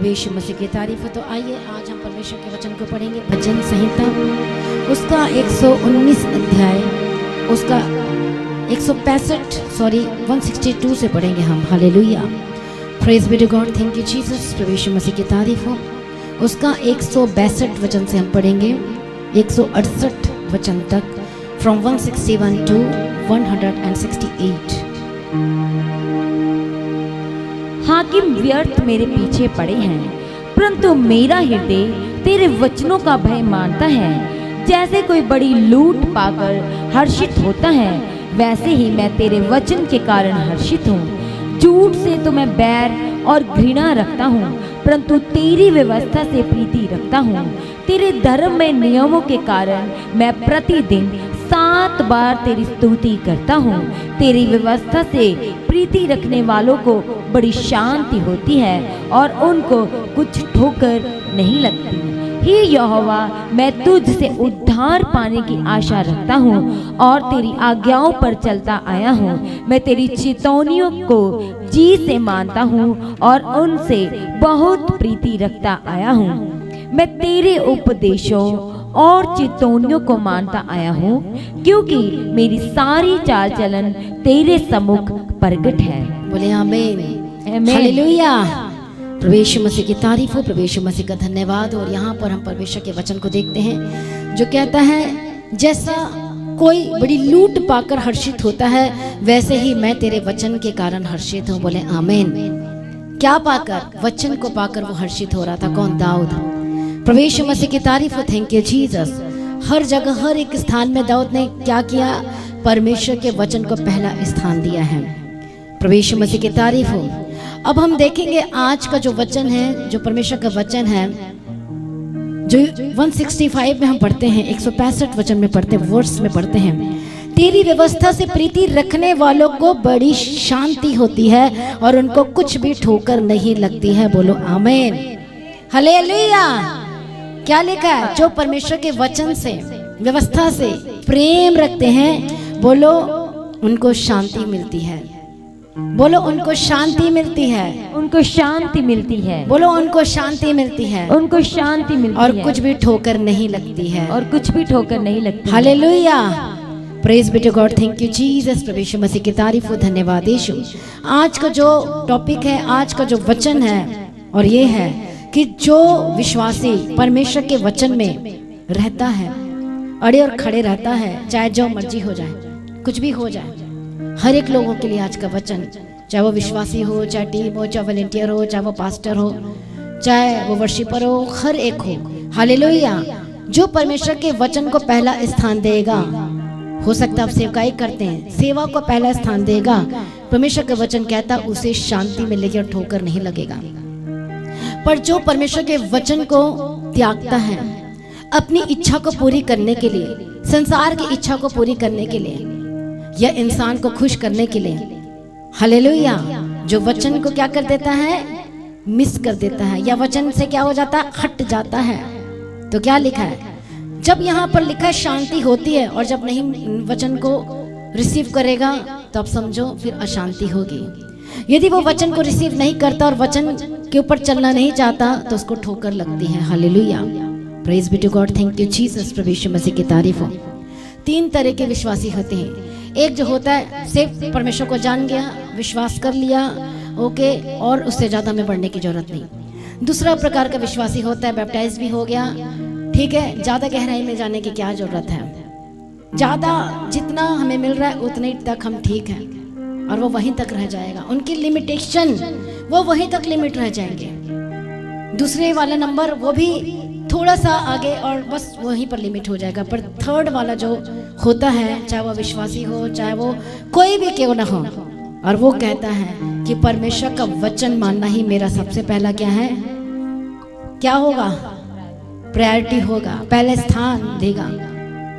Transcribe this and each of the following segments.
प्रभु यीशु मसीह की तारीफ हो। तो आइए आज हम परमेश्वर के वचन को पढ़ेंगे। भजन संहिता उसका 119 अध्याय उसका 162 से पढ़ेंगे हम। Hallelujah, praise be to God, thank you Jesus. प्रभु यीशु मसीह की तारीफ हो। उसका 162 वचन से हम पढ़ेंगे 168 वचन तक, फ्रॉम 161 टू 168। हाकिम व्यर्थ मेरे पीछे पड़े हैं, परंतु मेरा हृदय तेरे वचनों का भय मानता है। जैसे कोई बड़ी लूट पाकर हर्षित होता है, वैसे ही मैं तेरे वचन के कारण हर्षित हूँ। झूठ से तो मैं बैर और घृणा रखता हूँ, परंतु तेरी व्यवस्था से प्रीति रखता हूँ। तेरे धर्म में नियमों के कारण मैं प्रतिदिन 7 बार तेरी स्तुति करता हूँ। तेरी व्यवस्था से प्रीति रखने वालों को बड़ी शांति होती है और उनको कुछ ठोकर नहीं लगती। हे यहोवा, मैं तुझ से उद्धार पाने की आशा रखता हूँ और तेरी आज्ञाओं पर चलता आया हूँ। मैं तेरी चेतावनियों को जी से मानता हूँ और उनसे बहुत प्रीति रखता आया हूँ। मैं तेरे उपदेशों और चेतावनियों को मानता आया हूँ, क्योंकि मेरी सारी चाल चलन तेरे सम्मुख प्रगट है। बोले आमीन, हालेलुया। प्रभु यीशु मसीह की तारीफ हो, प्रभु यीशु मसीह का धन्यवाद। और यहाँ पर हम परमेश्वर के वचन को देखते हैं जो कहता है, जैसा कोई बड़ी लूट पाकर हर्षित होता है, वैसे ही मैं तेरे वचन के कारण हर्षित हूँ। बोले आमीन। क्या पाकर? वचन को पाकर वो हर्षित हो रहा था। कौन? दाऊद। प्रभु यीशु मसीह की तारीफ हो, थैंक यू जीसस। हर जगह हर एक स्थान में दाऊद ने क्या किया? परमेश्वर के वचन को पहला स्थान दिया है। प्रभु यीशु मसीह की तारीफ हो। अब हम देखेंगे आज का जो वचन है, जो परमेश्वर का वचन है, जो 165 में हम पढ़ते हैं, 165 वचन में पढ़ते हैं, वर्स में पढ़ते हैं। तेरी व्यवस्था से प्रीति रखने वालों को बड़ी शांति होती है और उनको कुछ भी ठोकर नहीं लगती है। बोलो आमीन, हालेलुया। क्या लिखा है? जो परमेश्वर के वचन से, व्यवस्था से प्रेम रखते हैं, बोलो उनको शांति मिलती है। बोलो उनको शांति मिलती है। उनको शांति मिलती है। बोलो उनको शांति मिलती है। उनको शांति मिलती और है। कुछ भी ठोकर नहीं लगती है। और कुछ भी ठोकर नहीं लगती। Hallelujah, praise be to God, thank you Jesus. प्रभु यीशु मसीह की तारीफ हो, धन्यवाद यीशु। आज का जो टॉपिक है, आज का जो वचन है, और ये है कि जो विश्वासी परमेश्वर के वचन में रहता है, अड़े और खड़े रहता है, चाहे जो मर्जी हो जाए, कुछ भी हो जाए, हर एक लोगों के लिए आज का वचन, चाहे वो विश्वासी हो, चाहे टीम हो, चाहे वॉलंटियर हो, चाहे वो पास्टर हो, चाहे वो वर्शिपर हो, हर एक हो। हालेलुया। जो परमेश्वर के वचन को पहला स्थान देगा, हो सकता है आप सेवकाई करते हैं, सेवा को पहला स्थान देगा, परमेश्वर का वचन कहता उसे शांति मिलेगी और ठोकर नहीं लगेगा। पर जो परमेश्वर के वचन को त्यागता है, अपनी इच्छा को पूरी करने के लिए, संसार की इच्छा को पूरी करने के लिए, या इंसान को खुश करने के लिए, हालेलुया, जो वचन को क्या कर देता है? मिस कर देता है, या वचन से क्या हो जाता है? हट जाता है। तो क्या लिखा है? जब यहाँ पर लिखा है शांति होती है, और जब नहीं वचन को रिसीव करेगा तो आप समझो फिर अशांति होगी। यदि वो वचन को रिसीव नहीं करता और वचन के ऊपर चलना नहीं चाहता, तो उसको ठोकर लगती है। Hallelujah, praise be to God, thank you Jesus. प्रभु यीशु मसीह की तारीफ हो। 3 तरह के विश्वासी होते हैं। एक जो होता है सिर्फ परमेश्वर को जान गया, विश्वास कर लिया, ओके, और उससे ज़्यादा हमें बढ़ने की जरूरत नहीं। दूसरा प्रकार का विश्वासी होता है, बैप्टाइज भी हो गया, ठीक है, ज़्यादा गहराई में जाने की क्या जरूरत है, ज़्यादा जितना हमें मिल रहा है उतने तक हम ठीक हैं, और वो वहीं तक रह जाएगा। उनकी लिमिटेशन, वो वहीं तक लिमिट रह जाएंगे। दूसरे वाला नंबर वो भी थोड़ा सा आगे और बस वहीं पर लिमिट हो जाएगा। पर थर्ड वाला जो होता है, चाहे वो विश्वासी हो, चाहे वो कोई भी क्यों ना हो, और वो कहता है कि परमेश्वर का वचन मानना ही मेरा सबसे पहला क्या है? क्या होगा? प्रायोरिटी होगा, पहले स्थान देगा।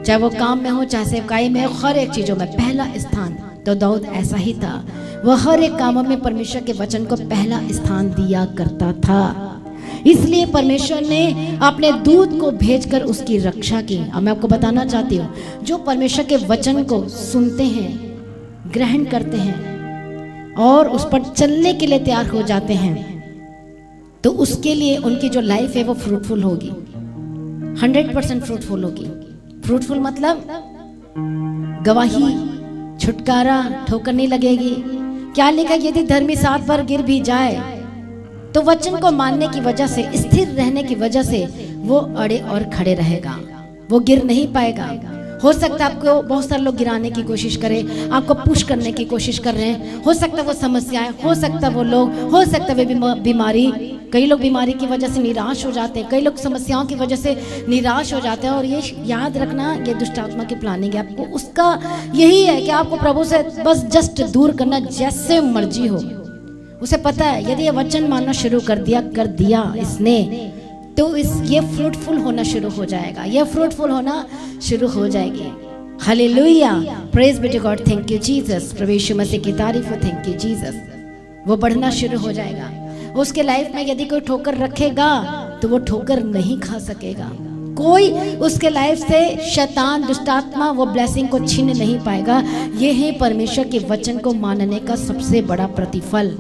चाहे वो काम में हो, चाहे सेवकाई में हो, हर एक चीजों में पहला स्थान। तो दाऊद ऐसा ही था, वह हर एक कामों में परमेश्वर के वचन को पहला स्थान दिया करता था। इसलिए परमेश्वर ने अपने दूत को भेजकर उसकी रक्षा की। अब मैं आपको बताना चाहती हूँ, जो परमेश्वर के वचन को सुनते हैं, ग्रहण करते हैं और उस पर चलने के लिए तैयार हो जाते हैं, तो उसके लिए उनकी जो लाइफ है वो फ्रूटफुल होगी, 100% फ्रूटफुल होगी। फ्रूटफुल मतलब गवाही, छुटकारा, ठोकर नहीं लगेगी। क्या लिखा, यदि धर्मी 7 बार गिर भी जाए तो वचन को मानने की वजह से, स्थिर रहने की वजह से वो अड़े और खड़े रहेगा, वो गिर नहीं पाएगा। हो सकता है आपको बहुत सारे लोग गिराने की कोशिश करें, आपको पुश करने की कोशिश कर रहे हैं, हो सकता है वो समस्याएं, हो सकता है वो लोग, हो सकता है वो बीमारी। कई लोग बीमारी की वजह से निराश हो जाते हैं, कई लोग समस्याओं की वजह से निराश हो जाते हैं। और ये याद रखना, ये दुष्ट आत्मा की प्लानिंग है। आपको उसका यही है कि आपको प्रभु से बस जस्ट दूर करना, जैसे मर्जी हो। उसे पता है यदि ये वचन मानना शुरू कर दिया इसने, तो ये फ्रूटफुल होना शुरू हो जाएगा, ये फ्रूटफुल होना शुरू हो जाएगी। Hallelujah, praise be to God, thank you Jesus, प्रभु यीशु मसीह की तारीफ हो, थैंक यू जीसस। वो बढ़ना शुरू हो जाएगा। उसके लाइफ में यदि कोई ठोकर रखेगा तो वो ठोकर नहीं खा सकेगा। कोई उसके लाइफ से शैतान, दुष्टात्मा वो ब्लेसिंग को छीन नहीं पाएगा। ये है परमेश्वर के वचन को मानने का सबसे बड़ा प्रतिफल।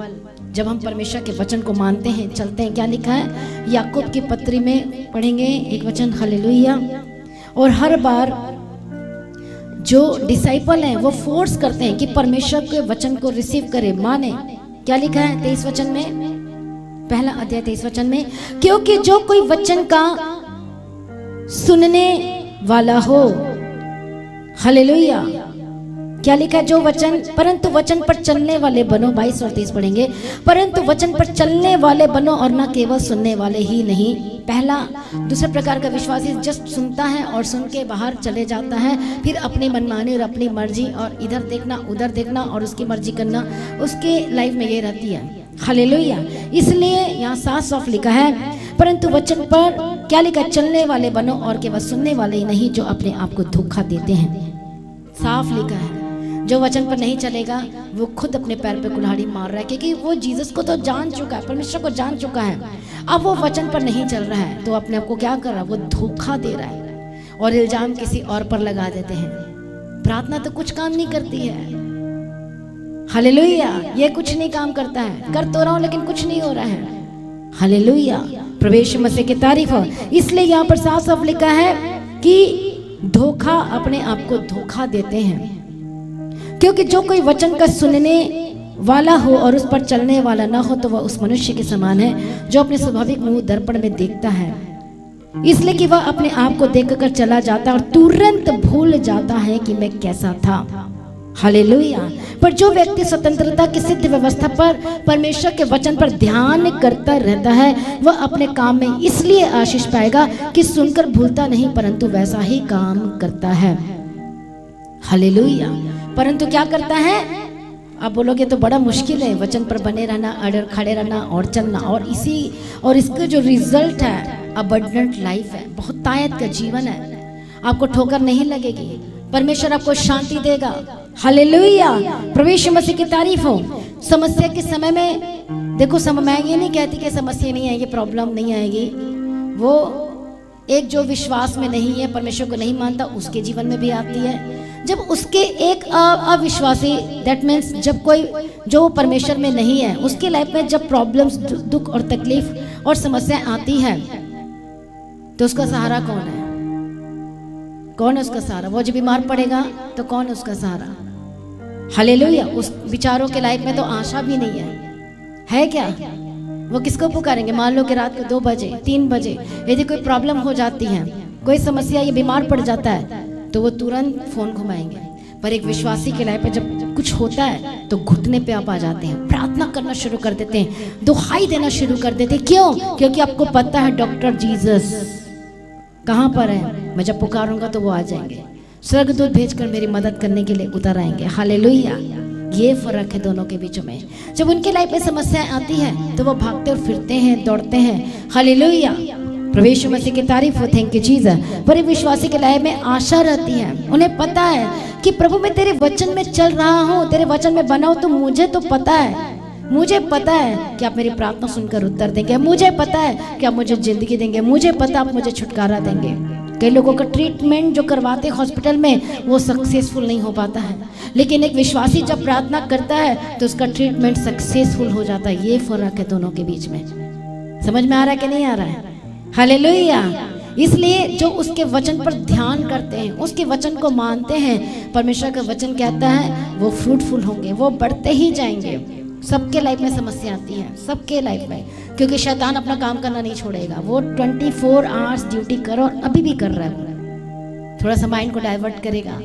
जब हम परमेश्वर के वचन को मानते हैं, चलते हैं, क्या लिखा है याकूब की पत्री में पढ़ेंगे एक वचन, हालेलुया। और हर बार जो डिसाइपल हैं वो फोर्स करते हैं कि परमेश्वर के वचन को रिसीव करें, माने। क्या लिखा है 23 वचन में, पहला अध्याय 23 वचन में, क्योंकि जो कोई वचन का सुनने वाला हो, हालेलुया। क्या लिखा है, जो वचन, परंतु वचन पर चलने वाले बनो, 22 और 23 पढ़ेंगे। परंतु वचन पर चलने वाले बनो और न केवल सुनने वाले ही नहीं। पहला, दूसरे प्रकार का विश्वासी जस्ट सुनता है और सुन के बाहर चले जाता है, फिर अपनी मनमानी और अपनी मर्जी और इधर देखना उधर देखना और उसकी मर्जी करना, उसके लाइफ में ये रहती है। हालेलुया। इसलिए यहाँ साफ साफ लिखा है, परंतु वचन पर क्या लिखा, चलने वाले बनो और केवल सुनने वाले ही नहीं जो अपने आप को धोखा देते हैं। साफ लिखा है, जो वचन पर नहीं चलेगा वो खुद अपने पैर पे कुल्हाड़ी मार रहा है, क्योंकि वो जीसस को तो जान चुका है, परमेश्वर को जान चुका है। अब वो वचन पर नहीं चल रहा है तो अपने आप को क्या कर रहा है, वो धोखा दे रहा है और इल्जाम किसी और पर लगा देते हैं। प्रार्थना तो कुछ काम नहीं करती है, हालेलुया। ये कुछ नहीं काम करता है, कर तो रहा हूं लेकिन कुछ नहीं हो रहा है। हालेलुया, प्रभु यीशु मसीह की तारीफ हो। इसलिए यहाँ पर साफ साफ लिखा है कि धोखा, अपने आप को धोखा देते हैं। क्योंकि जो कोई वचन का सुनने वाला हो और उस पर चलने वाला ना हो तो वह उस मनुष्य के समान है जो अपने स्वाभाविक मुंह दर्पण में देखता है, इसलिए कि वह अपने आप को देखकर चला जाता है और तुरंत भूल जाता है कि मैं कैसा था। हालेलुया। पर जो व्यक्ति स्वतंत्रता की सिद्ध व्यवस्था पर, परमेश्वर के वचन पर ध्यान करता रहता है, वह अपने काम में इसलिए आशीष पाएगा कि सुनकर भूलता नहीं परंतु वैसा ही काम करता है। हालेलुया। परंतु क्या करता है, आप बोलोगे तो बड़ा मुश्किल है वचन पर बने रहना, अड़े खड़े रहना और चलना, और इसका जो रिजल्ट है अबंडेंट लाइफ है, बहुत तायत का जीवन है। आपको ठोकर नहीं लगेगी, परमेश्वर आपको शांति देगा। हालेलुया, प्रभु यीशु मसीह की तारीफ हो। समस्या के समय में देखो, मैं ये नहीं कहती कि समस्या नहीं आएगी, प्रॉब्लम नहीं आएगी। वो एक जो विश्वास में नहीं है, परमेश्वर को नहीं मानता, उसके जीवन में भी आती है। जब उसके एक अविश्वासी, दैट मीन्स जब कोई जो परमेश्वर में नहीं है, उसके लाइफ में जब प्रॉब्लम्स, दुख और तकलीफ और समस्याएं आती है तो उसका सहारा कौन है? कौन है उसका सहारा? वो जो बीमार पड़ेगा तो कौन है उसका सहारा? हालेलुया। उस बिचारों के लाइफ में तो आशा भी नहीं है क्या? वो किसको पुकारेंगे? मान लो कि रात को 2 बजे 3 बजे यदि कोई प्रॉब्लम हो जाती है, कोई समस्या, ये बीमार पड़ जाता है तो वो तुरंत फोन घुमाएंगे। पर एक विश्वासी के लाइफ में जब कुछ होता है तो घुटने पे आप आ जाते हैं, प्रार्थना करना शुरू कर देते हैं, दुहाई देना शुरू कर देते हैं। क्यों? क्योंकि आपको पता है डॉक्टर जीसस कहाँ पर है, मैं जब पुकारूंगा तो वो आ जाएंगे, स्वर्गदूत भेजकर मेरी मदद करने के लिए उतर आएंगे। हालेलुया। ये फर्क है दोनों के बीच में। जब उनके लाइफ में समस्याएं आती है तो वो भागते और फिरते हैं, दौड़ते हैं। हालेलुया, प्रभु यीशु मसीह की तारीफ हो, थैंक यू जीसस। पर एक विश्वासी के लाइफ में आशा रहती है, उन्हें पता है कि प्रभु मैं तेरे वचन में चल रहा हूँ, तेरे वचन में बना हूँ, तो मुझे तो पता है, मुझे पता है कि आप मेरी प्रार्थना सुनकर उत्तर देंगे, मुझे पता है कि आप मुझे जिंदगी देंगे, मुझे पता आप मुझे छुटकारा देंगे। कई लोगों का ट्रीटमेंट जो करवाते हॉस्पिटल में वो सक्सेसफुल नहीं हो पाता है, लेकिन एक विश्वासी जब प्रार्थना करता है तो उसका ट्रीटमेंट सक्सेसफुल हो जाता है। ये फर्क है दोनों के बीच में। समझ में आ रहा है कि नहीं आ रहा है? हालेलुया। इसलिए जो उसके वचन पर ध्यान करते हैं, उसके वचन को मानते हैं, परमेश्वर का वचन कहता है वो फ्रूटफुल होंगे, वो बढ़ते ही जाएंगे। सबके लाइफ में समस्या आती है, सबके लाइफ में, क्योंकि शैतान अपना काम करना नहीं छोड़ेगा। वो 24 आवर्स ड्यूटी करो, और अभी भी कर रहा है। थोड़ा सा माइंड को डाइवर्ट करेगा,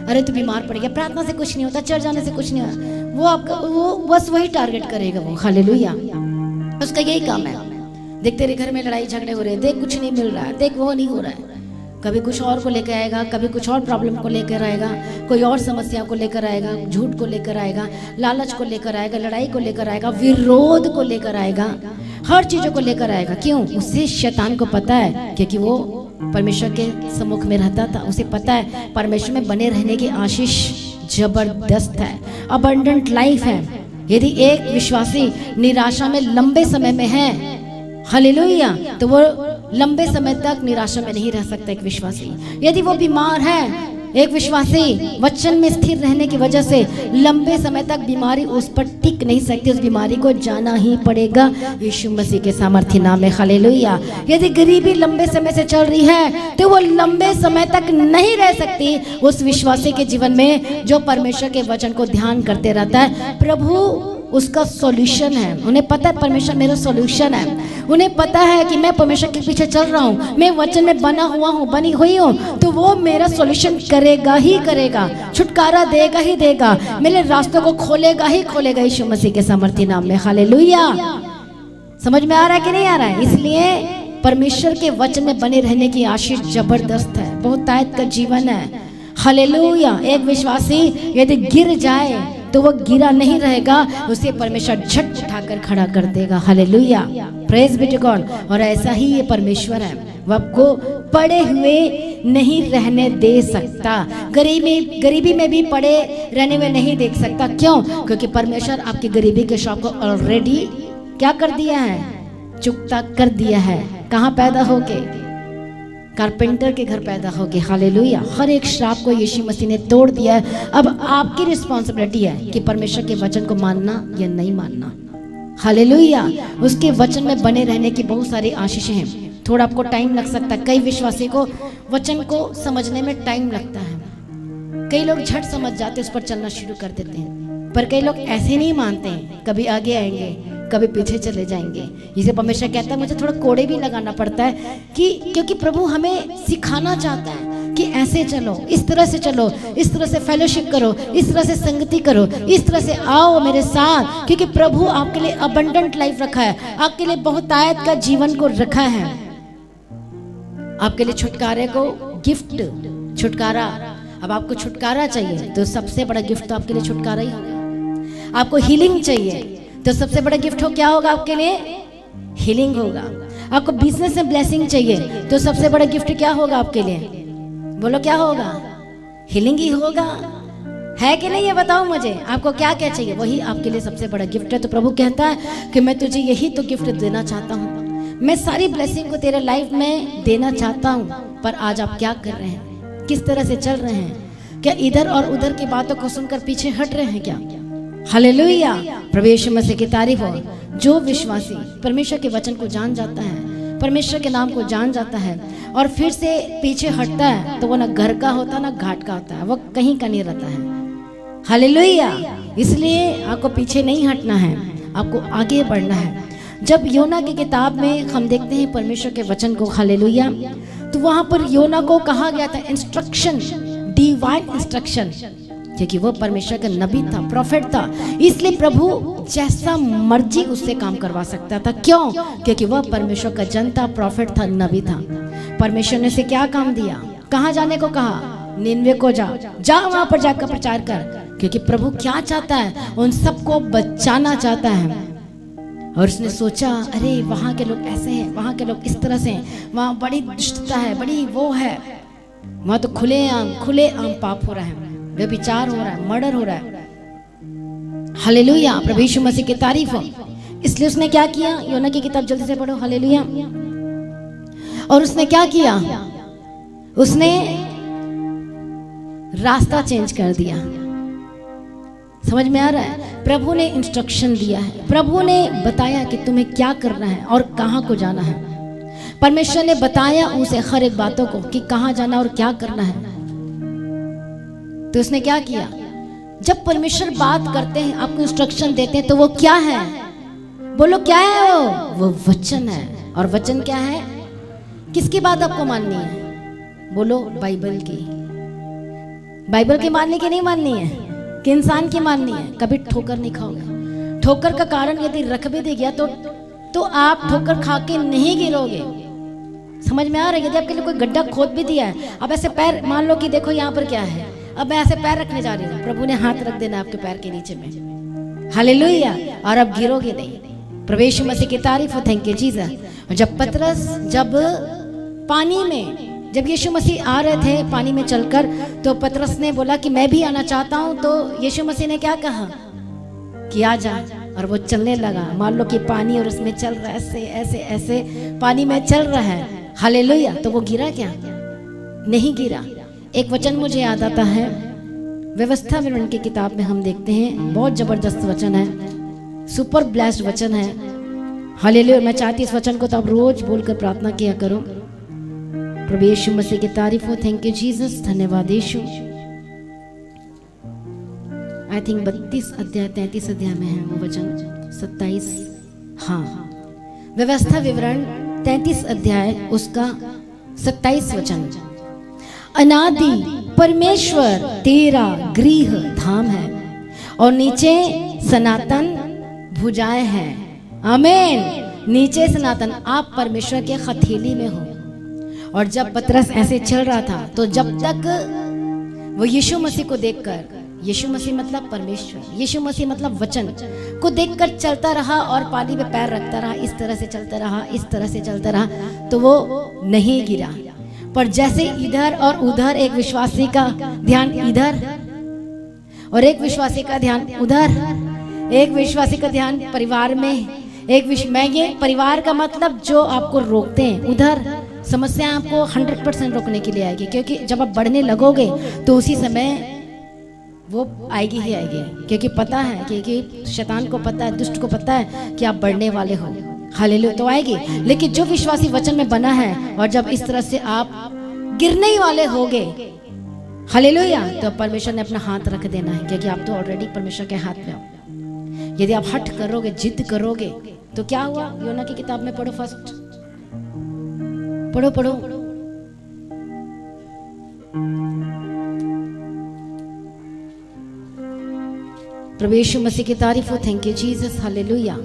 अरे तू बीमार पड़ गया, प्रार्थना से कुछ नहीं होता, चर्च जाने से कुछ नहीं होता, वो आपका वो बस वही टारगेट करेगा वो। हालेलुया। उसका यही काम है। देख तेरे घर में लड़ाई झगड़े हो रहे हैं, देख कुछ नहीं मिल रहा है, देख वो नहीं हो रहा है, कभी कुछ और को लेकर आएगा, कभी कुछ और प्रॉब्लम को लेकर आएगा, कोई और समस्या को लेकर आएगा, झूठ को लेकर आएगा, लालच को लेकर आएगा, लड़ाई को लेकर आएगा, विरोध को लेकर आएगा, हर चीजों को लेकर आएगा। क्यों? उसे शैतान को पता है, क्योंकि वो परमेश्वर के सम्मुख में रहता था, उसे पता है परमेश्वर में बने रहने की आशीष जबरदस्त है, अबंडेंट लाइफ है। यदि एक विश्वासी निराशा में लंबे समय में है, हालेलुया, तो वो लंबे समय तक निराशा में नहीं रह सकता। एक विश्वासी यदि वो बीमार है, एक विश्वासी वचन में स्थिर रहने की वजह से लंबे समय तक बीमारी उस पर टिक नहीं सकती, उस बीमारी को जाना ही पड़ेगा यीशु मसीह के सामर्थ्य नाम में। हालेलुया। यदि गरीबी लंबे समय से चल रही है तो वो लंबे समय तक नहीं रह सकती उस विश्वासी के जीवन में जो परमेश्वर के वचन को ध्यान करते रहता है। प्रभु उसका सॉल्यूशन है, उन्हें पता है परमेश्वर मेरा सॉल्यूशन है, उन्हें पता है कि मैं परमेश्वर के पीछे चल रहा हूँ, मैं वचन में बना हुआ हूँ, बनी हुई हूँ, तो वो मेरा सॉल्यूशन करेगा ही करेगा, छुटकारा देगा ही देगा, मेरे रास्तों को खोलेगा ही खोलेगा यीशु मसीह के सामर्थ्य नाम में। हालेलुया। समझ में आ रहा है कि नहीं आ रहा है? इसलिए परमेश्वर के वचन में बने रहने की आशीष जबरदस्त है, बहुत ताकत का जीवन है। हालेलुया। एक विश्वासी यदि गिर जाए तो वो गिरा नहीं रहेगा, उसे परमेश्वर झट उठाकर खड़ा कर देगा। Hallelujah. Praise be to God. और ऐसा ही ये परमेश्वर है, वो आपको पड़े हुए नहीं रहने दे सकता, गरीबी में भी पड़े रहने में नहीं देख सकता। क्यों? क्योंकि परमेश्वर आपकी गरीबी के शौक को ऑलरेडी क्या कर दिया है? चुकता कर दिया है। कहाँ पैदा होके? कारपेंटर के घर पैदा होके। हालेलुया। हर एक श्राप को यीशु मसीह ने तोड़ दिया है। अब आपकी रिस्पॉन्सिबिलिटी है कि परमेश्वर के वचन को मानना या नहीं मानना। हालेलुया। उसके वचन में बने रहने की बहुत सारी आशीषें हैं। थोड़ा आपको टाइम लग सकता है, कई विश्वासी को वचन को समझने में टाइम लगता है। कई लोग झट समझ जाते उस पर चलना शुरू कर देते हैं, पर कई लोग ऐसे नहीं मानते हैं, कभी आगे आएंगे कभी पीछे चले जाएंगे। इसे परमेश्वर कहता है मुझे थोड़ा कोड़े भी लगाना पड़ता है कि क्योंकि प्रभु हमें सिखाना चाहता है कि ऐसे चलो, इस तरह से चलो, इस तरह से फेलोशिप करो, इस तरह से संगति करो, इस तरह से आओ मेरे साथ, क्योंकि प्रभु आपके लिए अबंडेंट लाइफ रखा है, आपके लिए बहुत आयत का जीवन को रखा है, आपके लिए छुटकारे को गिफ्ट, छुटकारा। अब आपको छुटकारा चाहिए तो सबसे बड़ा गिफ्ट तो आपके लिए छुटकारा ही होगा। आपको हीलिंग चाहिए तो सबसे बड़ा गिफ्ट हो क्या होगा आपके लिए? हीलिंग होगा। आपको बिजनेस में ब्लेसिंग चाहिए तो सबसे बड़ा गिफ्ट क्या होगा आपके लिए? बोलो क्या होगा? हीलिंग ही होगा। है कि नहीं? ये बताओ मुझे, आपको क्या क्या चाहिए? वही आपके लिए सबसे बड़ा गिफ्ट है। तो प्रभु कहता है कि मैं तुझे यही तो गिफ्ट देना चाहता हूँ, मैं सारी ब्लेसिंग को तेरे लाइफ में देना चाहता हूँ। पर आज आप क्या कर रहे हैं? किस तरह से चल रहे हैं? क्या इधर और उधर की बातों को सुनकर पीछे हट रहे हैं क्या? हालेलुया। प्रभु यीशु मसीह की तारीफ हो। जो विश्वासी परमेश्वर के वचन को जान जाता है, परमेश्वर के नाम को जान जाता है और फिर से पीछे हटता है, तो वो ना घर का होता ना घाट का होता है, वो कहीं का नहीं रहता है। हालेलुया। इसलिए आपको पीछे नहीं हटना है, आपको आगे बढ़ना है। जब योना की किताब में हम देखते हैं परमेश्वर के वचन को, हालेलुया, तो वहां पर योना को कहा गया था इंस्ट्रक्शन, डिवाइन इंस्ट्रक्शन, क्योंकि वो परमेश्वर का नबी था, प्रॉफिट था। इसलिए प्रभु जैसा मर्जी उससे काम करवा सकता था। क्यों? क्योंकि वह परमेश्वर का जन था, प्रॉफिट था, नबी था। परमेश्वर ने उसे क्या काम दिया? कहाँ जाने को कहा? निनवे को जा वहां पर जाकर प्रचार कर, क्योंकि प्रभु क्या चाहता है? उन सबको बचाना चाहता है। और उसने सोचा अरे वहां के लोग ऐसे हैं, वहां के लोग इस तरह से हैं, वहां बड़ी दुष्टता है, बड़ी वो है, वहां तो खुले आम पाप हो रहा है, व्यभिचार हो रहा है, मर्डर हो रहा है। हालेलुया। प्रभु यीशु मसीह की तारीफ हो। इसलिए उसने क्या किया? योना की किताब जल्दी से पढ़ो। हालेलुया। और उसने क्या किया? उसने रास्ता चेंज कर दिया। समझ में आ रहा है? प्रभु ने इंस्ट्रक्शन दिया है, प्रभु ने बताया कि तुम्हें क्या करना है और कहाँ को जाना है। परमेश्वर ने बताया उसे हर एक बातों को कि कहाँ जाना और क्या करना है। तो उसने क्या किया? जब परमेश्वर बात करते हैं, आपको इंस्ट्रक्शन देते हैं, तो वो क्या है? बोलो क्या है? वो वचन है। और वचन क्या है? किसकी बात आपको माननी है? बोलो बाइबल की। बाइबल की माननी की नहीं माननी है कि इंसान की माननी है? कभी ठोकर नहीं खाओगे। ठोकर का कारण यदि रख भी दे गया तो आप ठोकर खा के नहीं गिरोगे। समझ में आ रहा है? यदि आपके लिए कोई गड्ढा खोद भी दिया है, अब ऐसे पैर मान लो कि देखो यहाँ पर क्या है, अब मैं ऐसे पैर रखने जा रही हूँ, प्रभु ने हाथ रख देना आपके पैर के नीचे में, हालेलुया, और अब गिरोगे नहीं। प्रभु यीशु मसीह की तारीफ हो, थैंक यू जीसस। जब पतरस जब पानी में, जब यीशु मसीह आ रहे थे पानी में चलकर, तो पतरस ने बोला कि मैं भी आना चाहता हूँ। तो यीशु मसीह ने क्या कहा कि आ जा, और वो चलने लगा। मान लो कि पानी और उसमें चल रहा है, ऐसे ऐसे ऐसे पानी में चल रहा है, हालेलुया। तो वो गिरा क्या? नहीं गिरा। एक वचन मुझे याद आता है, व्यवस्था विवरण की किताब में हम देखते हैं, बहुत जबरदस्त वचन है, सुपर ब्लेस्ड वचन है, हालेलुया। मैं चाहती इस वचन को तो आप रोज बोलकर प्रार्थना किया करो। प्रभु यीशु मसीह की तारीफ हो, थैंक यू जीसस, धन्यवाद यीशु। आई थिंक 32 अध्याय 33 अध्याय में है वो वचन, 27, हाँ, व्यवस्था विवरण 33 अध्याय उसका 27 वचन। अनादि परमेश्वर तेरा गृह धाम है और नीचे सनातन भुजाएं हैं। आमीन। नीचे सनातन, आप परमेश्वर के हथेली में हो। और जब पतरस ऐसे चल रहा था, तो जब तक वो यीशु मसीह को देखकर, यीशु मसीह मतलब परमेश्वर, यीशु मसीह मतलब वचन को देखकर चलता रहा और पानी में पैर रखता रहा, इस तरह से चलता रहा, इस तरह से चलता रहा, तो वो नहीं गिरा। पर जैसे इधर और उधर, एक विश्वासी का ध्यान इधर और एक विश्वासी का ध्यान उधर, एक विश्वासी का ध्यान परिवार में, मैं ये परिवार का मतलब जो आपको रोकते हैं उधर, समस्या आपको 100% रोकने के लिए आएगी, क्योंकि जब आप बढ़ने लगोगे तो उसी समय वो आएगी ही आएगी, क्योंकि पता है, क्योंकि शैतान को पता है, दुष्ट को पता है कि आप बढ़ने वाले हो, हालेलुया, तो आएगी। लेकिन जो विश्वासी वचन में बना है, और जब इस तरह से आप गिरने ही वाले होगे, हालेलुया, तो परमेश्वर ने अपना हाथ रख देना है, क्योंकि आप तो ऑलरेडी परमेश्वर के हाथ में हो। यदि आप हट करोगे, जिद करोगे, तो क्या हुआ? योना की किताब में पढ़ो, फर्स्ट पढ़ो पढ़ो, प्रभु यीशु मसीह की तारीफ हो, थैंक यू जीसस, हालेलुया।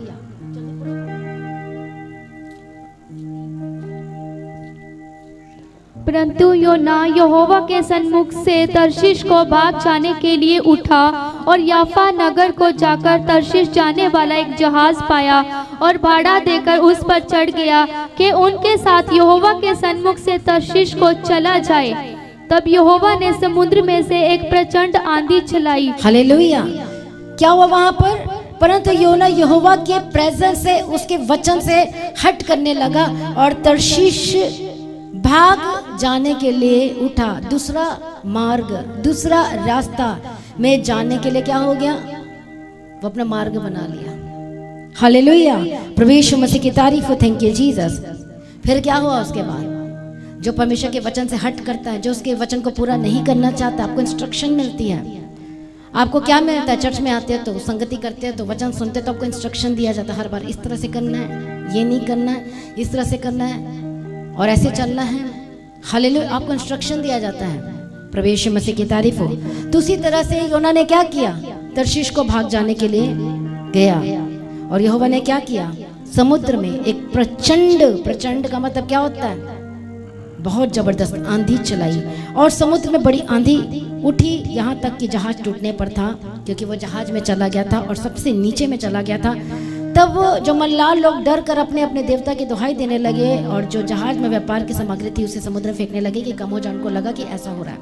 परंतु योना यहोवा के सन्मुख से तर्शीश को भाग जाने के लिए उठा और याफा नगर को जाकर तर्शीश जाने वाला एक जहाज पाया और भाड़ा देकर उस पर चढ़ गया कि उनके साथ यहोवा के सन्मुख से तर्शीश को चला जाए। तब यहोवा ने समुद्र में से एक प्रचंड आंधी चलाई। हालेलुया। क्या हुआ वहां पर? परंतु योना यहोवा के प्रेजेंस से, उसके वचन से हट करने लगा और तर्शीश भाग जाने के लिए उठा। दूसरा मार्ग, दूसरा रास्ता में जाने के लिए क्या हो गया? वो अपना मार्ग बना लिया। हालेलुया, प्रभु यीशु मसीह की तारीफ हो, थैंक यू जीसस। फिर क्या हुआ उसके बाद? जो परमेश्वर के वचन से हट करता है, जो उसके वचन को पूरा नहीं करना चाहता, आपको इंस्ट्रक्शन मिलती है। आपको क्या मिलता है? चर्च में आते हो तो संगति करते हो तो वचन सुनते तो आपको इंस्ट्रक्शन दिया जाता है हर बार, इस तरह से करना है, ये नहीं करना है, इस तरह से करना है और ऐसे चलना है। हालेलुया, आपको इंस्ट्रक्शन दिया जाता है। प्रभु यीशु मसीह की तारीफ हो। तो उसी तरह से उन्होंने क्या किया? तर्शीश को भाग जाने के लिए गया और यहोवा ने क्या किया? समुद्र में एक प्रचंड का मतलब क्या होता है? बहुत जबरदस्त आंधी चलाई और समुद्र में बड़ी आंधी उठी, यहाँ तक कि जहाज टूटने पर था, क्योंकि वो जहाज में चला गया था और सबसे नीचे में चला गया था। तब जो मल्लाह लोग डर कर अपने अपने देवता की दुहाई देने लगे और जो जहाज में व्यापार की सामग्री थी उसे समुद्र में फेंकने लगे कि कम हो जाए। उनको लगा कि ऐसा हो रहा है।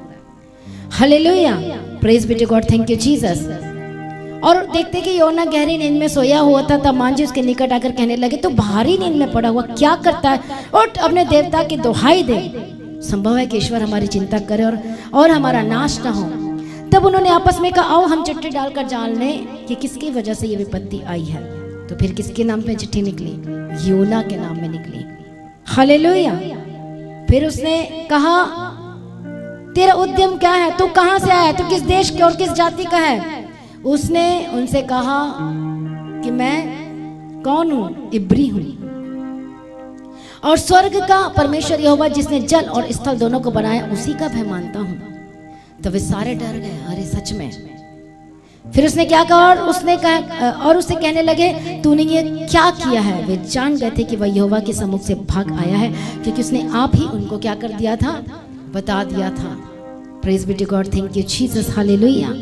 Hallelujah, praise be to God, thank you Jesus. और देखते कि योना गहरी नींद में सोया हुआ था, तब मांझी उसके निकट आकर कहने लगे, तो भारी नींद में पड़ा हुआ क्या करता है? और अपने देवता की दुहाई दे। संभव है कि ईश्वर हमारी चिंता करे और हमारा नाश ना हो। तब उन्होंने आपस में कहा, आओ हम चिट्ठी डालकर जान लें कि किसकी वजह से ये विपत्ति आई है। तो फिर किसके नाम पे चिट्ठी निकली? योना के नाम में निकली। हालेलुया। फिर उसने कहा, तेरा उद्यम क्या है? तू कहां से आया है? तू किस देश के और किस जाति का है? उसने उनसे कहा कि मैं कौन हूं? इब्री हूं, और स्वर्ग का परमेश्वर यहोवा जिसने जल और स्थल दोनों को बनाया, उसी का भय मानता हूं। तो वे सारे डर गए, अरे सच में। फिर उसने क्या कहा? और उसने कहा, और उससे कहने लगे, तूने ये क्या किया है? वे जान गए थे कि वह यहोवा के सम्मुख से भाग आया है, क्योंकि उसने आप ही उनको क्या कर दिया था? बता दिया था। Praise be to God, thank you Jesus, hallelujah.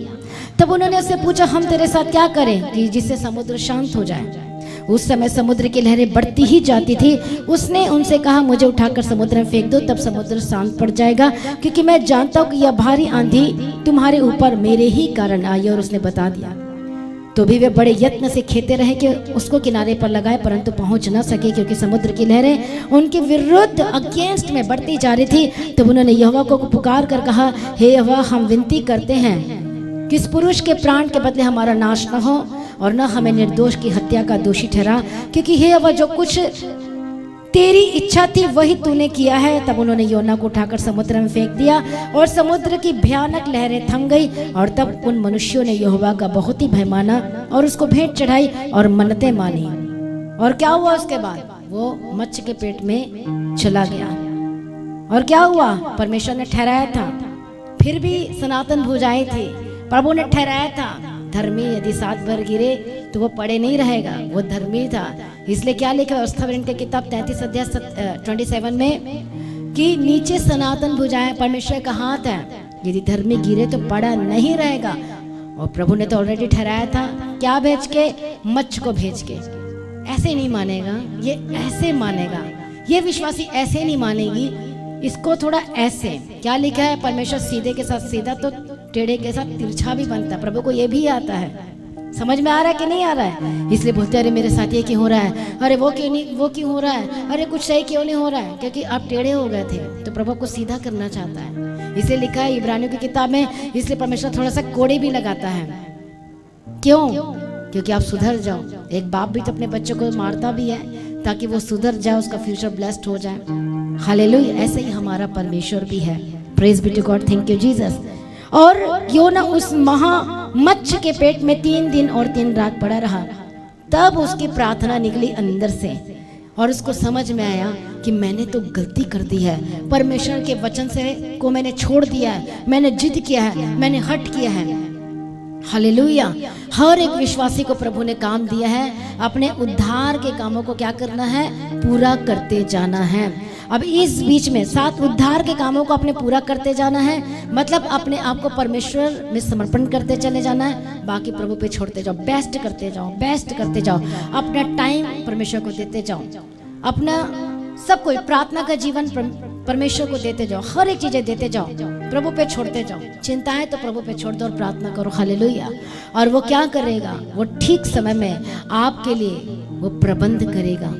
तब उन्होंने उससे पूछा, हम तेरे साथ क्या करें कि जिससे समुद्र शांत हो जाए? उस समय समुद्र की लहरें बढ़ती ही जाती थी। उसने उनसे कहा, मुझे उठाकर समुद्र में फेंक दो, तब समुद्र शांत पड़ जाएगा, क्योंकि मैं जानता हूं कि यह भारी आंधी तुम्हारे ऊपर मेरे ही कारण आई। और उसने बता दिया। तो भी वे बड़े यत्न से खेते रहे कि उसको किनारे पर लगाए, परंतु पहुंच न सके, क्योंकि समुद्र की लहरें उनके विरुद्ध अगेंस्ट में बढ़ती जा रही थी। तब उन्होंने यहोवा को पुकार कर कहा, हे यहोवा, हम विनती करते हैं कि इस पुरुष के प्राण के बदले हमारा नाश न हो, और न हमें निर्दोष की हत्या का दोषी ठहरा, क्योंकि हे यहोवा, जो कुछ तेरी इच्छा थी वही तूने किया है। तब उन्होंने योना को उठाकर समुद्र में फेंक दिया, और समुद्र की भयानक लहरें थम गई। और तब उन मनुष्यों ने यहोवा का बहुत ही भय माना, और उसको भेंट चढ़ाई और मन्नतें मानी। और क्या हुआ उसके बाद? वो मत्स्य के पेट में चला गया। और क्या हुआ? परमेश्वर ने ठहराया था, फिर भी सनातन भुजाएं थी, प्रभु ने ठहराया था, धर्मी यदि 7 बार गिरे तो वो पड़े नहीं रहेगा, वो धर्मी था। इसलिए क्या लिखा है व्यवस्था की किताब 33 अध्याय 27 में कि नीचे सनातन भुजाएं परमेश्वर का हाथ है, यदि धर्मी गिरे तो पड़ा नहीं रहेगा। और प्रभु ने तो ऑलरेडी ठहराया था, क्या भेज के? मच्छ को भेज के। ऐसे नहीं मानेगा ये, ऐसे मानेगा ये। विश्वासी ऐसे नहीं मानेगी, इसको थोड़ा ऐसे। क्या लिखा है? परमेश्वर सीधे के साथ सीधा तो टेढ़े के साथ तिरछा भी बनता। प्रभु को ये भी आता है। समझ में आ रहा है कि नहीं आ रहा है? इसलिए बोलते, अरे मेरे साथ ये क्यों हो रहा है, अरे वो क्यों नहीं, वो क्यों हो रहा है, अरे कुछ सही क्यों नहीं हो रहा है? क्योंकि आप टेढ़े हो गए थे, तो प्रभु को सीधा करना चाहता है। इसलिए लिखा है इब्रानियों की किताब में, इसलिए परमेश्वर थोड़ा सा कोड़े भी लगाता है। क्यों? क्योंकि आप सुधर जाओ। एक बाप भी तो अपने बच्चों को मारता भी है ताकि वो सुधर जाए, उसका फ्यूचर ब्लेस्ड हो जाए। हालेलुया। ऐसे ही हमारा परमेश्वर भी है। Praise be to God, thank you Jesus. और योना उस महा मत्स्य के पेट में 3 दिन और 3 रात पड़ा रहा। तब उसकी प्रार्थना निकली अंदर से, और उसको समझ में आया कि मैंने तो गलती कर दी है, परमेश्वर के वचन से को मैंने छोड़ दिया है, मैंने जिद किया है, मैंने हट किया है। हालेलुया। हर एक विश्वासी को प्रभु ने काम दिया है, अपने उद्धार के कामों को क्या करना है? पूरा करते जाना है। अब इस बीच में 7 उद्धार के कामों को अपने पूरा करते जाना है, मतलब अपने आप को परमेश्वर में समर्पण करते चले जाना है, बाकी प्रभु पे छोड़ते जाओ, बेस्ट करते जाओ, बेस्ट करते जाओ, अपना टाइम परमेश्वर को देते जाओ, अपना सब कोई प्रार्थना का जीवन परमेश्वर को देते जाओ, हर एक चीजें देते जाओ, प्रभु पे छोड़ते जाओ। चिंताएं तो प्रभु पे छोड़ दो और प्रार्थना करो। हालेलुया। और वो क्या करेगा? वो ठीक समय में आपके लिए वो प्रबंध करेगा।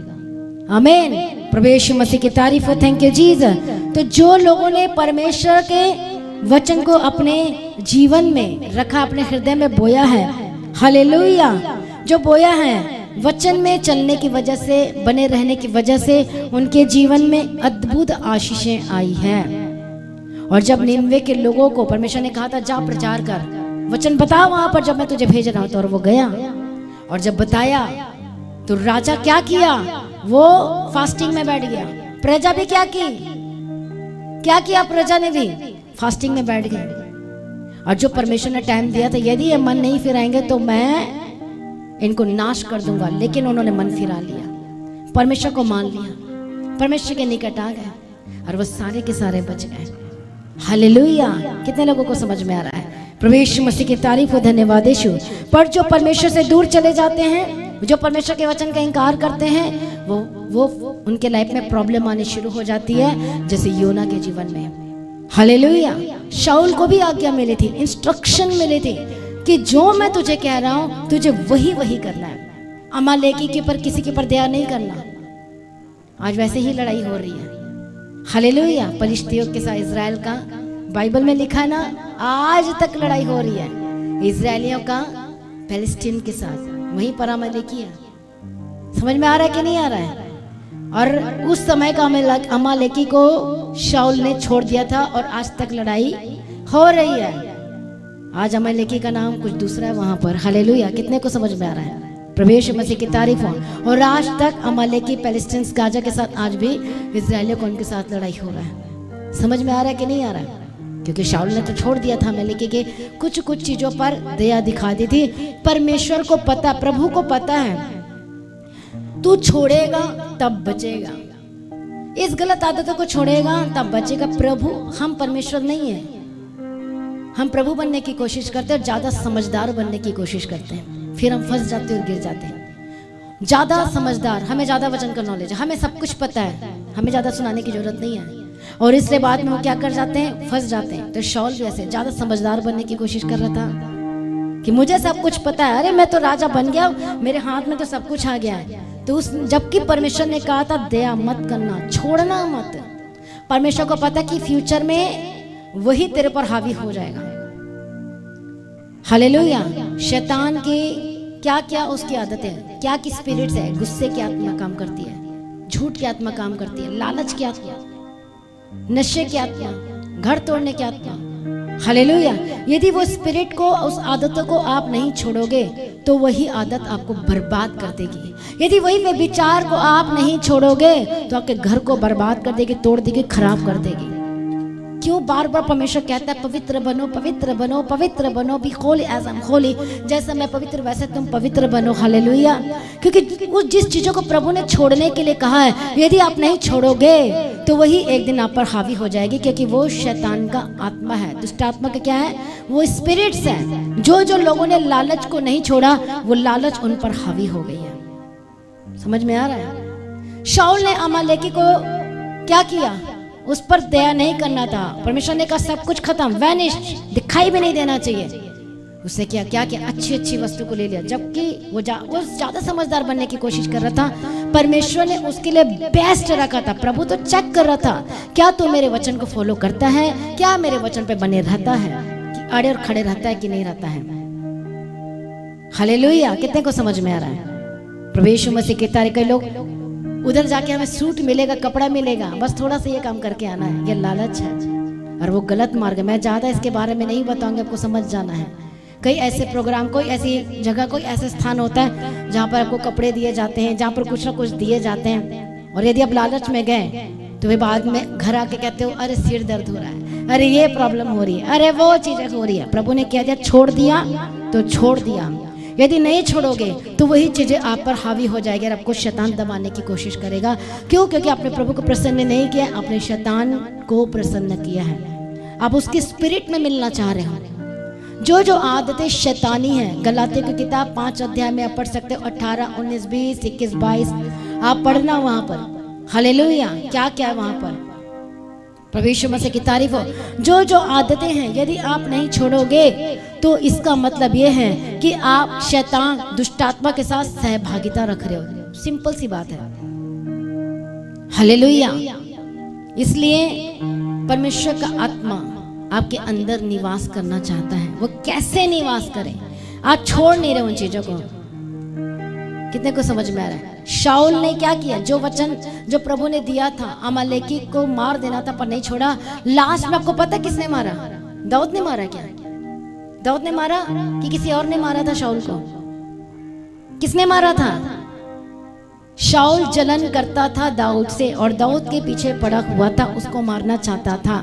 आमीन। प्रभु यीशु मसीह की तारीफ हो। Thank you Jesus. तो जो लोगों ने परमेश्वर के वचन को अपने जीवन में रखा, अपने हृदय में बोया है, हालेलुया, जो बोया है, वचन में चलने की वजह से, बने रहने की वजह से उनके जीवन में अद्भुत आशीषें आई हैं। और जब निनवे के लोगों को परमेश्वर ने कहा था, जा प्रचार कर, वचन बता वहां पर जब मैं तुझे भेज रहा हूं, तो और वो गया। और जब बताया तो राजा क्या किया? वो फास्टिंग में बैठ गया। प्रजा भी क्या की? क्या किया प्रजा ने भी? फास्टिंग में बैठ गए। और जो परमेश्वर ने टाइम दिया था, यदि ये मन नहीं फिराएंगे तो मैं इनको नाश कर दूंगा, लेकिन उन्होंने मन फिरा लिया, परमेश्वर को मान लिया, परमेश्वर के निकट आ गए, और वो सारे के सारे बच गए। हालेलुया। कितने लोगों को समझ में आ रहा है? प्रभु यीशु मसीह की तारीफ हो, धन्यवाद यीशु। पर जो परमेश्वर से दूर चले जाते हैं, जो परमेश्वर के वचन का इनकार करते हैं, वो उनके लाइफ में प्रॉब्लम आनी शुरू हो जाती है, जैसे योना के जीवन में। हालेलुया। शाऊल को भी आज्ञा मिली थी, इंस्ट्रक्शन मिली थी कि जो मैं तुझे कह रहा हूं तुझे वही करना है। अमालेकी के ऊपर किसी के ऊपर दया नहीं करना। आज वैसे ही लड़ाई हो रही है। हालेलुया। फलिश्तियों के साथ इजराइल का बाइबल में लिखा है ना, आज तक लड़ाई हो रही है इजरायलियों का पैलेस्टीन के साथ, वहीं पर अमालेकी है। समझ में आ रहा है कि नहीं आ रहा है? और उस समय का अमालेकी को शाऊल ने छोड़ दिया था और आज तक लड़ाई हो रही है। आज अमालेकी का नाम कुछ दूसरा है वहां पर। हालेलुया, कितने को समझ में आ रहा है? प्रभु यीशु मसीह की तारीफ हो। और आज तक अमालेकी पैलेस्टीन गाजा के साथ आज भी इजरायलियों को उनके साथ लड़ाई हो रहा है। समझ में आ रहा है कि नहीं आ रहा है? क्योंकि शाऊल ने तो छोड़ दिया था अमालेकी के, कुछ कुछ चीजों पर दया दिखा दी थी। परमेश्वर को पता, प्रभु को पता है तू छोड़ेगा तब बचेगा, इस गलत आदतों को छोड़ेगा तब बचेगा। प्रभु, हम परमेश्वर नहीं है, हम प्रभु बनने की कोशिश करते हैं और ज्यादा समझदार बनने की कोशिश करते हैं, फिर हम फंस जाते हैं और गिर जाते हैं। ज्यादा समझदार, हमें ज्यादा वचन का नॉलेज है, हमें सब कुछ पता है, हमें ज्यादा सुनाने की जरूरत नहीं है, और इसलिए बाद में वो क्या कर जाते हैं, फंस जाते हैं। तो शाऊल भी ऐसे ज्यादा समझदार बनने की कोशिश कर रहा था कि मुझे सब कुछ पता है, अरे मैं तो राजा बन गया, मेरे हाथ में तो सब कुछ आ गया है। तो उस, जबकि परमेश्वर ने कहा था दया मत करना, छोड़ना मत। परमेश्वर को पता कि फ्यूचर में वही तेरे पर हावी हो जाएगा। हालेलुया। शैतान की क्या क्या उसकी आदतें, क्या की स्पिरिट्स है, गुस्से की आत्मा काम करती है, झूठ की आत्मा काम करती है, लालच की आत्मा, नशे की आत्मा, घर तोड़ने की आत्मा। हालेलुया। यदि वो स्पिरिट को, उस आदतों को आप नहीं छोड़ोगे तो वही आदत आपको बर्बाद कर देगी। यदि वही विचार को आप नहीं छोड़ोगे तो आपके घर को बर्बाद कर देगी, तोड़ देगी, खराब कर देगी। क्यों बार बार परमेश्वर कहता है पवित्र बनो, पवित्र बनो, पवित्र बनो, be holy as I am holy, जैसा मैं पवित्र वैसे तुम पवित्र बनो। हालेलुया। क्योंकि उस जिस चीजों को प्रभु ने छोड़ने के लिए कहा है, यदि आप नहीं छोड़ोगे तो वही एक दिन आप पर हावी हो जाएगी, क्योंकि वो शैतान का आत्मा है। दुष्ट आत्मा का क्या है? वो स्पिरिट्स है। जो जो लोगों ने लालच को नहीं छोड़ा, वो लालच उन पर हावी हो गई है। समझ में आ रहा है? शाऊल ने अमालेकी को क्या किया? उस पर दया नहीं करना था। परमेश्वर ने कहा सब कुछ खत्म, वैनिश, दिखाई भी नहीं देना चाहिए। उसने क्या क्या किया? अच्छी अच्छी वस्तु को ले लिया, जबकि वो ज्यादा समझदार बनने की कोशिश कर रहा था। परमेश्वर ने उसके लिए बेस्ट रखा था। प्रभु तो चेक कर रहा था, क्या तू मेरे वचन को फॉलो करता है, क्या मेरे वचन पे बने रहता है, कि अड़े और खड़े रहता है कि नहीं रहता है। हालेलुया। कितने को समझ में आ रहा है? प्रभु यीशु मसीह के तारीफ। कई लोग उधर जाके हमें सूट मिलेगा, कपड़ा मिलेगा, बस थोड़ा सा ये काम करके आना है, ये लालच है और वो गलत मार्ग है। मैं ज्यादा इसके बारे में नहीं बताऊंगी, आपको समझ जाना है। कई ऐसे प्रोग्राम, कोई ऐसी जगह, कोई ऐसा स्थान होता है जहाँ पर आपको कपड़े दिए जाते हैं, जहाँ पर कुछ ना कुछ दिए जाते हैं, और यदि आप लालच में गए तो वे बाद में घर आके कहते हो अरे सिर दर्द हो रहा है, अरे ये प्रॉब्लम हो रही है, अरे वो चीजें हो रही है। प्रभु ने क्या दिया? छोड़ दिया तो छोड़ दिया। यदि नहीं छोड़ोगे तो वही चीजें आप पर हावी हो जाएगी और आपको शैतान दबाने की कोशिश करेगा। क्यों? क्योंकि आपने प्रभु को प्रसन्न नहीं किया, आपने शैतान को प्रसन्न किया है। आप उसकी स्पिरिट में मिलना चाह रहे हो। जो जो आदतें शैतानी हैं, गलातियों की किताब 5 अध्याय में आप पढ़ सकते हो, 18, 19, 20, 21, 22 आप पढ़ना वहां पर। हालेलुया। क्या क्या है वहां पर? प्रभु यीशु मसीह की तारीफ हो। जो जो आदतें हैं यदि आप नहीं छोड़ोगे तो इसका मतलब ये है कि आप शैतान, दुष्टात्मा के साथ सहभागिता रख रहे हो। सिंपल सी बात है। हालेलुया। इसलिए परमेश्वर का आत्मा आपके अंदर निवास करना चाहता है। वो कैसे निवास करे? आप छोड़ नहीं रहे उन चीजों को। कितने को समझ में आ रहा है? शाऊल ने क्या किया? जो वचन जो प्रभु ने दिया था, अमालेकी को मार देना था, पर नहीं छोड़ा। लास्ट में आपको पता किसने मारा? दाऊद ने मारा। क्या दाऊद ने मारा कि किसी और ने मारा था शाऊल को? किसने मारा था? शाऊल जलन करता था दाऊद से और दाऊद के पीछे पड़ा हुआ था, उसको मारना चाहता था,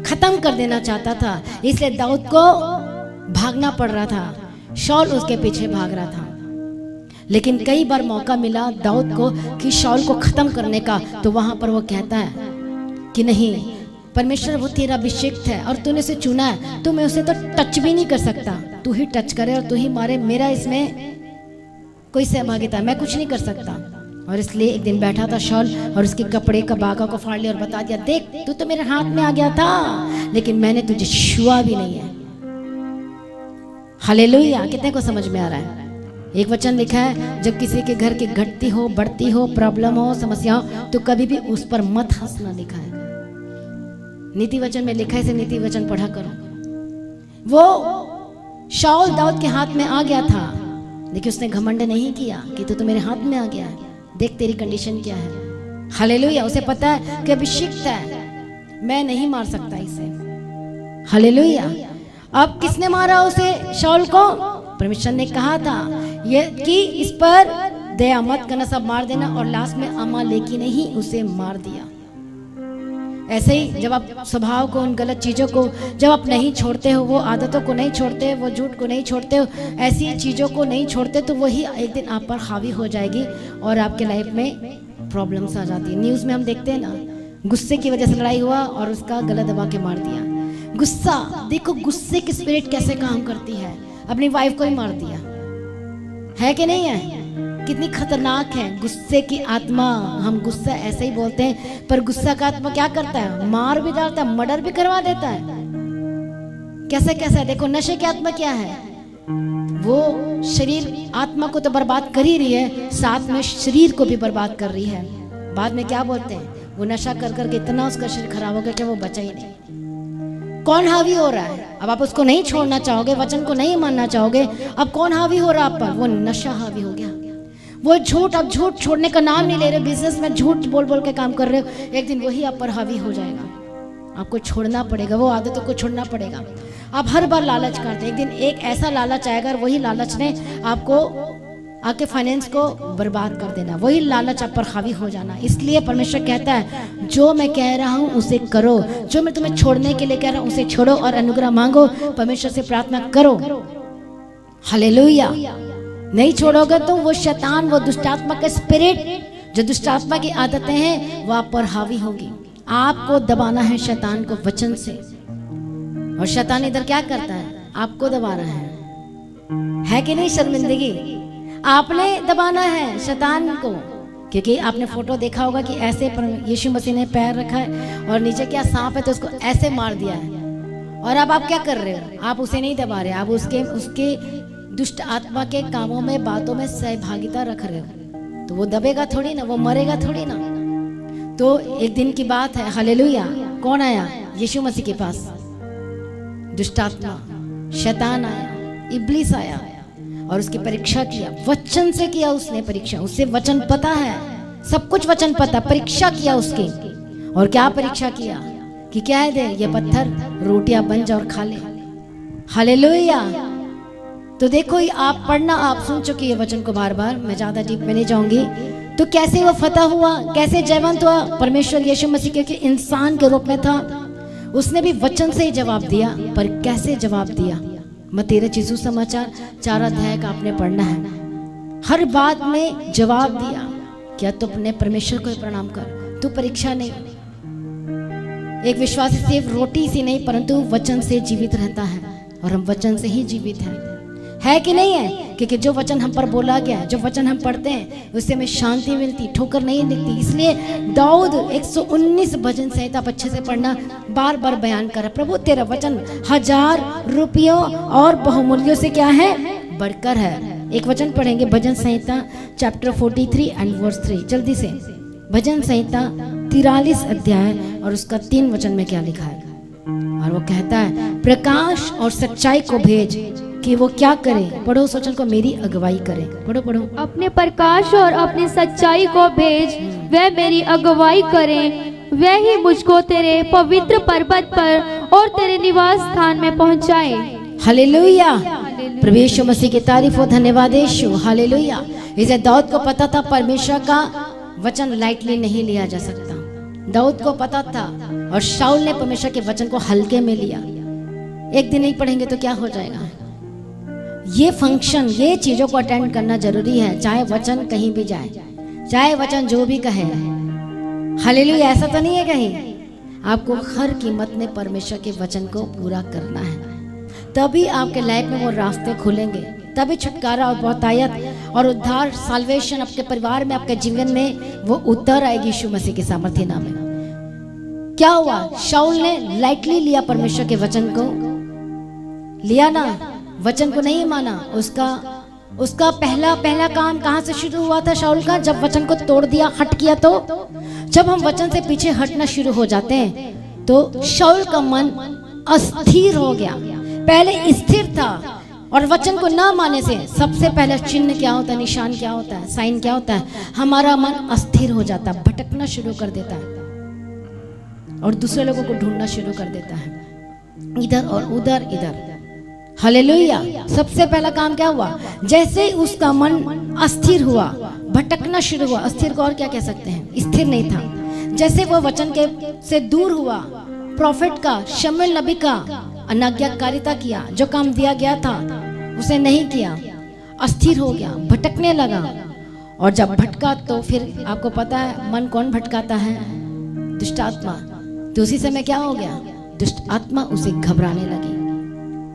खत्म कर देना चाहता था। इसलिए दाऊद को भागना पड़ रहा था, शाऊल उसके पीछे भाग रहा था। लेकिन कई बार मौका मिला दाऊद को कि शाऊल को खत्म करने का, तो वहां पर वो कहता है कि नहीं, परमेश्वर वो तेरा अभिषेक्त है और तूने उसे चुना है, तो मैं उसे तो टच भी नहीं कर सकता, तू ही टच करे और तू ही मारे, मेरा इसमें कोई सहभागिता, मैं कुछ नहीं कर सकता। और इसलिए एक दिन बैठा था शाऊल और उसके कपड़े का बागा को फाड़ लिया और बता दिया, देख तू तो मेरे हाथ में आ गया था, लेकिन मैंने तुझे छुआ भी नहीं है। हालेलुया। कितने को समझ में आ रहा है? एक वचन लिखा है, जब किसी के घर की घटती हो, बढ़ती हो, प्रॉब्लम हो, समस्या हो, तो कभी भी उस पर मत हंसना लिखा है। नीति वचन में लिखा है, इसे नीति वचन पढ़ा करो। वो शाऊल दाऊद के हाथ में आ गया था, लेकिन उसने घमंड नहीं किया कि तू तो मेरे हाथ में आ गया है, देख तेरी कंडीशन क्या है। हालेलुया। उसे पता है कि अभिषिक्त है, मैं नहीं मार सकता इसे। हालेलुया। अब किसने मारा उसे, शाऊल को? परमेश्वर ने कहा था ये कि इस पर दया मत करना, सब मार देना, और लास्ट में अमालेकी ने ही उसे मार दिया। ऐसे ही जब आप स्वभाव को, उन गलत चीज़ों को जब आप नहीं छोड़ते हो, वो आदतों को नहीं छोड़ते, वो झूठ को नहीं छोड़ते हो, ऐसी चीज़ों को नहीं छोड़ते, तो वही एक दिन आप पर हावी हो जाएगी और आपके लाइफ में प्रॉब्लम्स आ जाती है। न्यूज़ में हम देखते हैं ना, गुस्से की वजह से लड़ाई हुआ और उसका गला दबा के मार दिया। गुस्सा, देखो गुस्से की स्पिरिट कैसे काम करती है, अपनी वाइफ को ही मार दिया, है कि नहीं है? कितनी खतरनाक है गुस्से की आत्मा। हम गुस्सा ऐसे ही बोलते हैं, पर गुस्सा का आत्मा क्या करता है? मार भी डालता है, मर्डर भी करवा देता है। कैसे कैसे? देखो नशे की आत्मा क्या है, वो शरीर आत्मा को तो बर्बाद कर ही रही है, साथ में शरीर को भी बर्बाद कर रही है। बाद में क्या बोलते हैं, वो नशा कर करके इतना उसका शरीर खराब हो गया कि वो बचा ही नहीं। कौन हावी हो रहा है? अब आप उसको नहीं छोड़ना चाहोगे, वचन को नहीं मानना चाहोगे, अब कौन हावी हो रहा है आप पर? वो नशा हावी हो गया। वो झूठ, अब झूठ छोड़ने का नाम नहीं ले रहे, बिजनेस में झूठ बोल बोल के काम कर रहे हो, एक दिन वही आप पर हावी हो जाएगा। आपको छोड़ना पड़ेगा, वो आदतों को छोड़ना पड़ेगा। आप हर बार लालच करते हैं, एक दिन एक ऐसा लालच आएगा और वही लालच ने आपको आके फाइनेंस को बर्बाद कर देना, वही लालच आप पर हावी हो जाना। इसलिए परमेश्वर कहता है जो मैं कह रहा हूँ उसे करो, जो मैं तुम्हें छोड़ने के लिए कह रहा हूँ उसे छोड़ो और अनुग्रह मांगो, परमेश्वर से प्रार्थना करो। हालेलुया। नहीं छोड़ोगे तो वो शैतान, वो दुष्टात्मा का स्पिरिट, जो दुष्टात्मा की आदतें हैं, वो आप पर हावी होगी। आपको दबाना है शैतान को वचन से, और शैतान इधर क्या करता है? आपको दबा रहा है कि नहीं? शर्मिंदगी आपने दबाना है शैतान को, क्योंकि आपने फोटो देखा होगा कि ऐसे यीशु मसीह ने पैर रखा है और नीचे क्या सांप है तो उसको ऐसे मार दिया है, और अब आप क्या कर रहे हो? आप उसे नहीं दबा रहे, आप उसके दुष्ट आत्मा के कामों में, बातों में सहभागिता रख रहे हो, तो वो दबेगा थोड़ी ना, वो मरेगा थोड़ी ना। तो एक दिन की बात है, हालेलुया। कौन आया? यीशु मसीह के पास दुष्ट आत्मा, शैतान आया, इब्लीस आया और उसकी परीक्षा किया। वचन से किया उसने परीक्षा, उससे वचन पता है, सब कुछ वचन पता। परीक्षा किया उसकी, और क्या परीक्षा किया कि क्या है, दे ये पत्थर रोटियां बन जा और खा ले। हालेलुया। तो देखो आप पढ़ना, आप सुन चुके ये वचन को बार बार, मैं ज्यादा डीप में नहीं जाऊंगी। तो कैसे वो फतह हुआ, कैसे जयवंत हुआ? परमेश्वर यीशु मसीह के इंसान के रूप में था, उसने भी वचन से ही जवाब दिया। पर कैसे जवाब दिया? मत्ती रचित सुसमाचार 4 अध्याय का आपने पढ़ना है। हर बात में जवाब दिया। क्या तू अपने परमेश्वर को प्रणाम कर, तू परीक्षा नहीं। एक विश्वासी सिर्फ रोटी से नहीं परंतु वचन से जीवित रहता है, और हम वचन से ही जीवित है कि नहीं है? क्योंकि जो वचन हम पर बोला गया, जो वचन हम पढ़ते हैं, उससे हमें शांति मिलती, ठोकर नहीं दिखती। इसलिए दाऊद 119 भजन संहिता अच्छे से पढ़ना, बार बार बयान करा, प्रभु तेरा वचन 1000 रुपयों और बहुमूल्यों से क्या है? बढ़कर है। एक वचन पढ़ेंगे, भजन संहिता चैप्टर 43 एंड वर्स 3। जल्दी से, भजन संहिता 43 अध्याय और उसका 3 वचन में क्या लिखा है? और वो कहता है, प्रकाश और सच्चाई को भेज कि वो क्या करे। पढ़ो उस वचन को, मेरी अगुवाई करे। पढ़ो पढ़ो। अपने प्रकाश और अपनी सच्चाई को भेज, वह मेरी अगुवाई करे, वह ही मुझको तेरे पवित्र पर्वत पर और तेरे निवास स्थान में पहुंचाए। हालेलुया। प्रभु यीशु मसीह की तारीफ हो, धन्यवाद यीशु। हालेलुया। इसे दाऊद को पता था परमेश्वर का वचन लाइटली नहीं लिया जा सकता, दाऊद को पता था। और शाऊल ने परमेश्वर के वचन को हल्के में लिया। एक दिन नहीं पढ़ेंगे तो क्या हो जाएगा? ये फंक्शन, ये चीजों को अटेंड करना जरूरी है, चाहे वचन कहीं भी जाए, चाहे वचन जो भी कहे। हालेलुया। ऐसा तो नहीं है कहीं, आपको हर कीमत में परमेश्वर के वचन को पूरा करना है, तभी आपके लाइफ में वो रास्ते खुलेंगे, तभी छुटकारा और बहुतायत और उद्धार, साल्वेशन आपके परिवार में, आपके जीवन में वो उतर आएगी यीशु मसीह के सामर्थ्य नाम में। क्या हुआ? शाऊल ने लाइटली लिया परमेश्वर के वचन को, लिया ना, वचन को नहीं माना। उसका पहला काम कहां से शुरू हुआ था शाऊल का? जब वचन को तोड़ दिया, हट किया। तो जब हम वचन से पीछे हटना शुरू हो जाते हैं तो शाऊल का मन अस्थिर हो गया। पहले स्थिर था और वचन को ना मानने से सबसे पहले चिन्ह क्या होता है, निशान क्या होता है, साइन क्या होता है, हमारा मन अस्थिर हो जाता है, भटकना शुरू कर देता है और दूसरे लोगों को ढूंढना शुरू कर देता है, इधर और उधर इधर। हालेलुया। सबसे पहला काम क्या हुआ, जैसे ही उसका मन अस्थिर हुआ, भटकना शुरू हुआ। अस्थिर को और क्या कह सकते हैं, स्थिर नहीं था। जैसे वो वचन के से दूर हुआ, प्रॉफिट का, शमूएल नबी का अनाज्ञाकारिता किया, जो काम दिया गया था उसे नहीं किया, अस्थिर हो गया, भटकने लगा। और जब भटका तो फिर आपको पता है मन कौन भटकाता है, दुष्ट आत्मा। तो उसी समय क्या हो गया, दुष्ट आत्मा उसे घबराने लगी,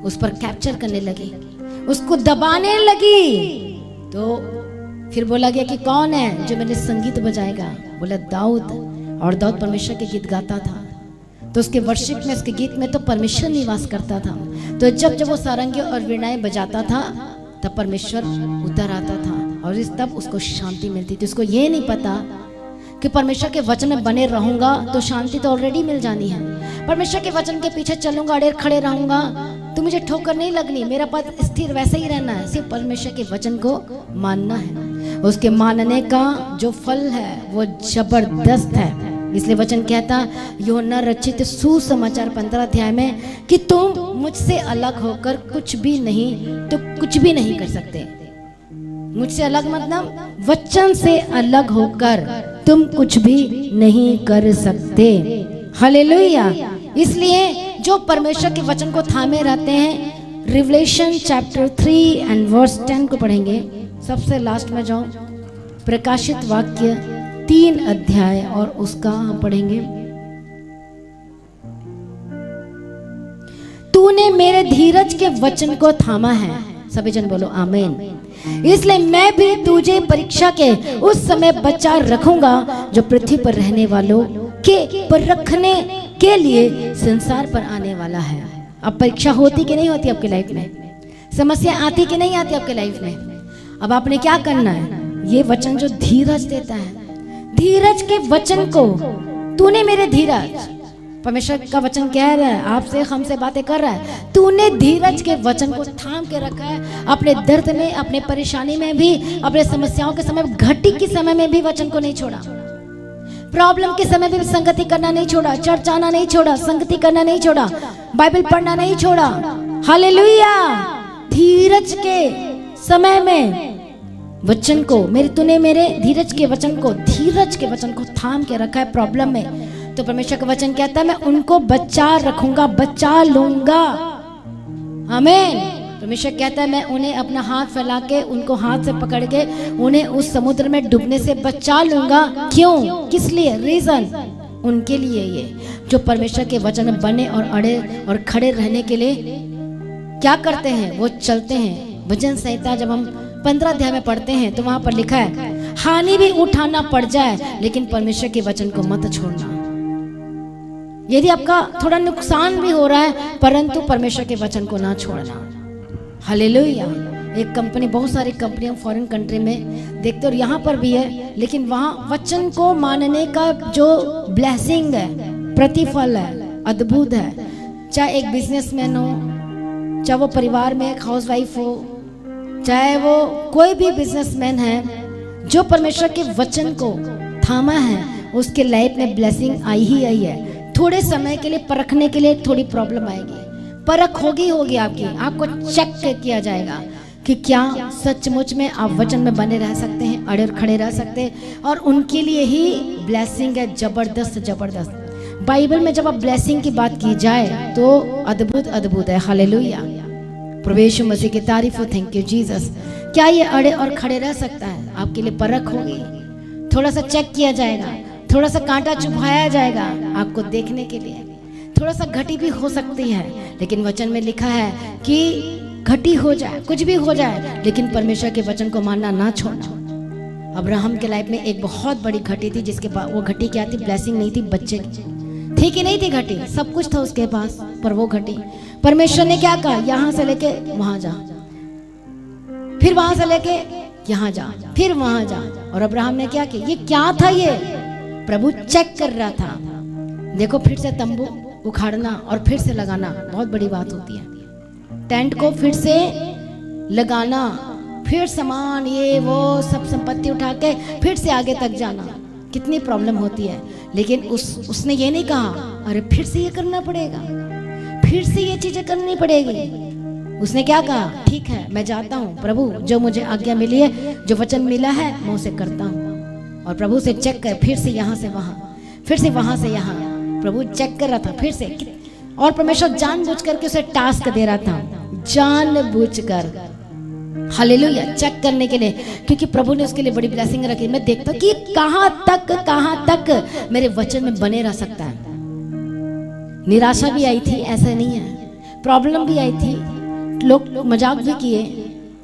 उस पर कैप्चर करने लगी, उसको दबाने लगी। तो फिर बोला गया कि कौन है जो मेरे संगीत बजाएगा, बोला दाऊद। और दाऊद परमेश्वर के गीत गाता था, तो उसके वर्शिप में, उसके गीत में तो परमेश्वर निवास करता था। तो जब जब वो सारंगी और वीणाएं बजाता था तब परमेश्वर उतर आता था और तब उसको शांति मिलती थी। उसको ये नहीं पता कि परमेश्वर के वचन में बने रहूंगा तो शांति तो ऑलरेडी मिल जानी है। परमेश्वर के वचन के पीछे चलूंगा, अड़े खड़े रहूंगा तो मुझे ठोकर नहीं लगनी, मेरा पद स्थिर वैसे ही रहना है। सिर्फ परमेश्वर के वचन को मानना है, उसके मानने का जो फल है वो जबरदस्त है। इसलिए वचन कहता, यूहन्ना रचित सुसमाचार 15 अध्याय में कि तुम मुझसे अलग होकर कुछ भी नहीं कर सकते। मुझसे अलग मतलब वचन से अलग होकर तुम कुछ भी नहीं कर सकते। हालेलुया। इसलिए जो परमेश्वर के वचन को थामे रहते हैं, रिवलेशन चैप्टर 3 एंड वर्स 10 को पढ़ेंगे। सबसे लास्ट में जाओ, प्रकाशित वाक्य 3 अध्याय और उसका हम पढ़ेंगे। तूने मेरे धीरज के वचन को थामा है, सभी जन बोलो आमीन। इसलिए मैं भी तुझे परीक्षा के उस समय बचा रखूंगा जो पृथ्वी पर रहने वालों के परखने के लिए संसार पर आने वाला है। अब परीक्षा होती कि नहीं होती आपके लाइफ में, समस्या आती कि नहीं आती आपके लाइफ में। अब आपने क्या करना है, ये वचन जो धीरज देता है, धीरज के वचन को, तूने मेरे धीरज, परमेश्वर का वचन कह रहा है, आपसे हमसे बातें कर रहा है, तूने धीरज के वचन को थाम के रखा है। अपने दर्द में, अपने परेशानी में भी, अपने समस्याओं के समय, घटी के समय में भी वचन को नहीं छोड़ा, प्रॉब्लम के समय भी संगति करना नहीं छोड़ा, चर्च आना नहीं छोड़ा, संगति करना नहीं छोड़ा, बाइबल पढ़ना नहीं छोड़ा। हालेलुया। धीरज के समय में वचन को, तूने मेरे धीरज के वचन को थाम के रखा है प्रॉब्लम में। तो परमेश्वर का वचन कहता है मैं उनको बचा रखूंगा, बचा लूंगा। आमीन। परमेश्वर कहता है मैं उन्हें अपना हाथ फैला के, उनको हाथ से पकड़ के उन्हें उस समुद्र में डूबने से बचा लूंगा। क्यों, किस लिए, रीजन उनके लिए, ये जो परमेश्वर के वचन में बने और अड़े और खड़े रहने के लिए क्या करते हैं, वो चलते हैं। भजन संहिता जब हम 15 अध्याय में पढ़ते हैं तो वहां पर लिखा है, हानि भी उठाना पड़ जाए लेकिन परमेश्वर के वचन को मत छोड़ना। यदि आपका थोड़ा नुकसान भी हो रहा है परंतु परमेश्वर के वचन को ना छोड़ना। हालेलुया। एक कंपनी, बहुत सारी कंपनियां फॉरेन कंट्री में देखते और यहाँ पर भी है, लेकिन वहाँ वचन को मानने का जो ब्लेसिंग है, प्रतिफल है, अद्भुत है। चाहे एक बिजनेसमैन हो, चाहे वो परिवार में एक हाउसवाइफ हो, चाहे वो कोई भी बिजनेसमैन है, जो परमेश्वर के वचन को थामा है उसके लाइफ में ब्लेसिंग आई ही आई है। थोड़े समय के लिए परखने के लिए थोड़ी प्रॉब्लम आएगी, परख होगी आपकी, आपको चेक किया जाएगा कि क्या सचमुच में आप वचन में बने रह सकते हैं, अड़े खड़े रह सकते हैं, और उनके लिए ही ब्लेसिंग है जबरदस्त जबरदस्त। बाइबल में जब आप ब्लेसिंग की बात की जाए तो अद्भुत अद्भुत है। हालेलुया। प्रभु यीशु मसीह की तारीफ हो, थैंक यू जीसस। क्या ये अड़े और खड़े रह सकता है? आपके लिए परख होगी, थोड़ा सा चेक किया जाएगा, थोड़ा सा कांटा चुभाया जाएगा आपको देखने के लिए, थोड़ा सा घटी भी हो सकती है, लेकिन वचन में लिखा है कि घटी हो जाए, कुछ भी हो जाए, लेकिन परमेश्वर के वचन को मानना ना छोड़ना। अब्राहम के लाइफ में एक बहुत बड़ी घटी थी, जिसके पास वो घटी क्या थी? ब्लेसिंग नहीं थी, बच्चे थी कि नहीं थी घटी? सब कुछ था उसके पास, पर वो घटी परमेश्वर ने क्या कहा? यहाँ से लेके वहां जा, फिर वहां से लेके यहाँ जा, फिर वहां जा। और अब्राहम ने क्या किया? ये क्या था? ये प्रभु चेक कर रहा था, देखो फिर से तंबू उखाड़ना और फिर से लगाना बहुत बड़ी बात होती है। टेंट को फिर से लगाना, फिर सामान ये वो सब संपत्ति उठा के फिर से आगे तक जाना, कितनी प्रॉब्लम होती है। लेकिन उसने ये नहीं कहा अरे फिर से ये करना पड़ेगा, फिर से ये चीजें करनी पड़ेगी। उसने क्या कहा, ठीक है मैं जाता हूँ प्रभु, जो मुझे आज्ञा मिली है, जो वचन मिला है मैं उसे करता हूँ। और प्रभु से चेक कर, फिर से यहाँ से वहाँ, फिर से वहाँ से यहाँ, प्रभु चेक कर रहा था फिर से। और परमेश्वर जानबूझ करके उसे टास्क दे रहा था, जानबूझकर, हालेलुया, चेक करने के लिए, क्योंकि प्रभु ने उसके लिए बड़ी ब्लेसिंग रखी। मैं देखता हूँ कि कहाँ तक मेरे वचन में बने रह सकता है। निराशा भी आई थी, ऐसा नहीं है, प्रॉब्लम भी आई थी, लोग मजाक भी किए,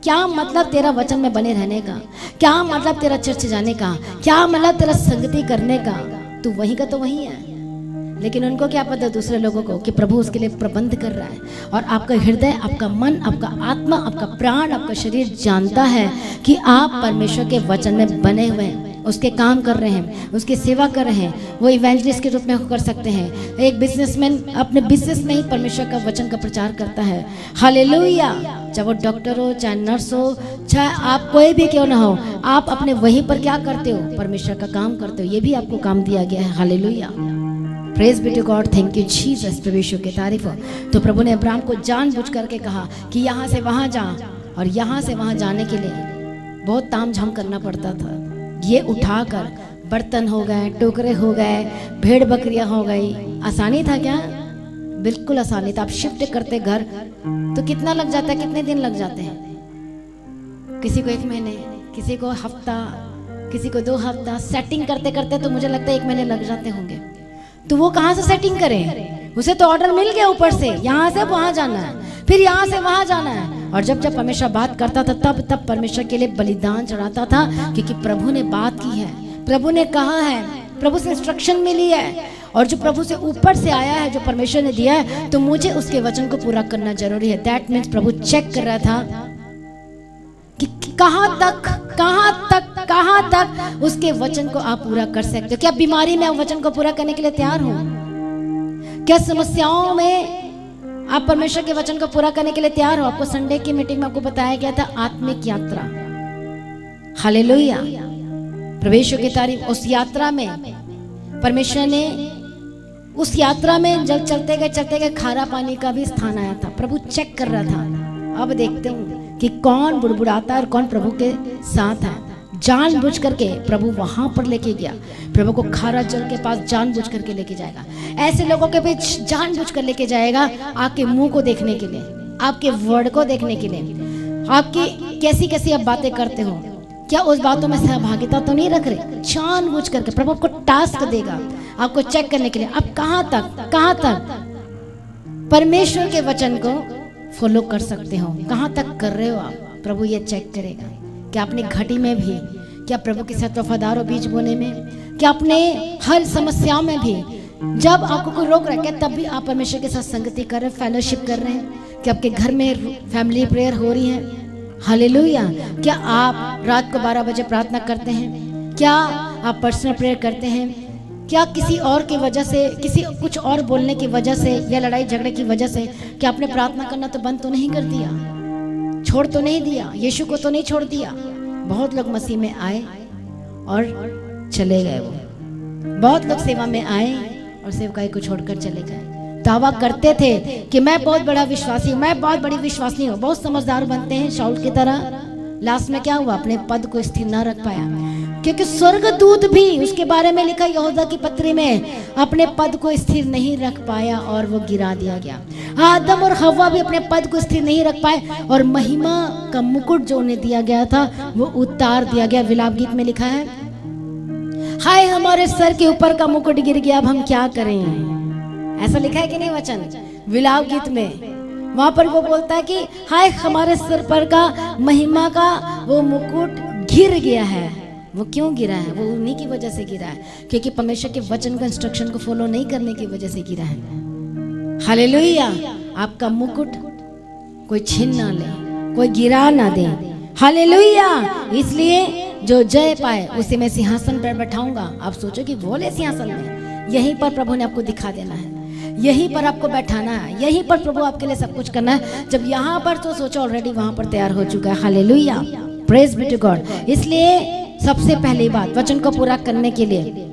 क्या मतलब तेरा वचन में बने रहने का, क्या मतलब तेरा चर्च जाने का, क्या मतलब तेरा संगति करने का, तू वहीं का तो वहीं है। लेकिन उनको क्या पता दूसरे लोगों को कि प्रभु उसके लिए प्रबंध कर रहा है। और आपका हृदय, आपका मन, आपका आत्मा, आपका प्राण, आपका शरीर जानता है कि आप परमेश्वर के वचन में बने हुए हैं, उसके काम कर रहे हैं, उसकी सेवा कर रहे हैं। वो इवेंजलिस्ट के रूप में कर सकते हैं। एक बिजनेसमैन अपने बिजनेस में ही परमेश्वर का वचन का प्रचार करता है। हालेलुया, चाहे वो डॉक्टर हो, चाहे नर्स हो, चाहे आप कोई भी क्यों ना हो, आप अपने वहीं पर क्या करते हो, परमेश्वर का काम करते हो। ये भी आपको काम दिया गया है। Hallelujah, praise be to God, thank you Jesus, प्रभु यीशु की तारीफ हो। तो प्रभु ने अब्राहम को जानबूझ करके कहा कि यहाँ से वहाँ जा, और यहाँ से वहाँ जाने के लिए बहुत तामझाम करना पड़ता था। ये उठाकर बर्तन हो गए, टोकरे हो गए, भेड़ बकरियां हो गई, आसानी था क्या? बिल्कुल आसानी था। आप शिफ्ट करते घर तो कितना लग जाता है, कितने दिन लग जाते हैं? किसी को 1 महीने, किसी को हफ्ता, किसी को 2 हफ्ता। सेटिंग करते करते तो मुझे लगता है 1 महीने लग जाते होंगे। तो वो कहाँ से सेटिंग करें? उसे तो ऑर्डर मिल गया ऊपर से, यहाँ से वहाँ जाना है, फिर यहाँ से वहाँ जाना है। और जब जब परमेश्वर बात करता था तब परमेश्वर के लिए बलिदान चढ़ाता था, क्योंकि प्रभु ने बात की है, प्रभु ने कहा है, प्रभु से इंस्ट्रक्शन मिली है। और जो प्रभु से ऊपर से आया है, जो परमेश्वर ने दिया है, तो मुझे उसके वचन को पूरा करना जरूरी है। दैट मीन्स प्रभु चेक कर रहा था कि कहाँ तक उसके वचन को आप पूरा कर सकते हो। क्या बीमारी में आप वचन को पूरा करने के लिए तैयार हो? क्या समस्याओं में आप परमेश्वर के वचन को पूरा करने के लिए तैयार हो? आपको संडे की मीटिंग में आपको बताया गया था आत्मिक यात्रा। हालेलुया, प्रभु की तारीफ। उस यात्रा में परमेश्वर ने, उस यात्रा में जब चलते गए खारा पानी का भी स्थान आया था। प्रभु चेक कर रहा था, अब देखते हूँ कि कौन बुड़बुड़ाता है और कौन प्रभु के साथ है। जानबूझ करके प्रभु वहां पर लेके गया। प्रभु को खारा जल के पास जानबूझ करके लेके जाएगा। ऐसे लोगों के बीच जानबूझ कर लेके जाएगा, आपके मुंह को देखने के लिए, आपके वर्ड को देखने के लिए, आपकी कैसी कैसी आप बातें करते हो, क्या उस बातों में सहभागिता तो नहीं रख रहे। जानबूझ करके प्रभु आपको टास्क देगा, आपको चेक करने के लिए आप कहाँ तक परमेश्वर के वचन को फॉलो कर सकते हो, कहाँ तक कर रहे हो आप। प्रभु ये चेक करेगा कि अपनी घटी में भी क्या प्रभु के साथ वफादार हो, बीज बोने में, क्या अपने हर समस्याओं में भी जब आपको कोई रोक रहा है तब भी आप परमेश्वर के साथ संगति कर रहे हैं, फेलोशिप कर रहे हैं, कि आपके घर में फैमिली प्रेयर हो रही है। हालेलुया, क्या आप रात को 12 बजे प्रार्थना करते हैं? क्या आप पर्सनल प्रेयर करते हैं? क्या किसी और की वजह से, किसी कुछ और बोलने की वजह से या लड़ाई झगड़े की वजह से क्या आपने प्रार्थना करना तो बंद तो नहीं कर दिया, छोड़ तो नहीं दिया, यीशु को तो नहीं छोड़ दिया? बहुत लोग मसीह में आए और चले गए। वो बहुत लोग सेवा में आए और सेवकाई को छोड़कर चले गए। दावा करते थे कि मैं बहुत बड़ा विश्वासी हूँ, मैं बहुत बड़ी विश्वासी हूँ, बहुत समझदार बनते हैं शाऊल की तरह। लास्ट में क्या हुआ? अपने पद को स्थिर न रख पाया, क्योंकि स्वर्गदूत भी उसके बारे में लिखा यहूदा की पत्री में, अपने पद को स्थिर नहीं रख पाया और वो गिरा दिया गया। आदम और हव्वा भी अपने पद को स्थिर नहीं रख पाए और महिमा का मुकुट जो उन्हें दिया गया था वो उतार दिया गया। विलाप गीत में लिखा है, हाय हमारे सर के ऊपर का मुकुट गिर गया, अब हम क्या करें? ऐसा लिखा है कि नहीं वचन विलाप गीत में? वहां पर वो बोलता है कि हाय हमारे सर पर का महिमा का वो मुकुट गिर गया है। वो क्यों गिरा है? वो उन्हीं की वजह से गिरा है, क्योंकि परमेश्वर के वचन को, इंस्ट्रक्शन को फॉलो नहीं करने की वजह से गिरा है। हालेलुया, आपका मुकुट कोई छीन ना ले, कोई गिरा ना दे। हालेलुया, इसलिए जो जय पाए उसे मैं सिंहासन पर बैठाऊंगा। आप सोचो कि वो ले सिंहासन में, यहीं पर प्रभु ने आपको दिखा देना है, यहीं पर आपको बैठाना है, यहीं पर प्रभु आपके लिए सब कुछ करना है। जब यहाँ पर तो सोचो ऑलरेडी वहां पर तैयार हो चुका है। Hallelujah, praise be to God. इसलिए सबसे पहली बात वचन को पूरा करने के लिए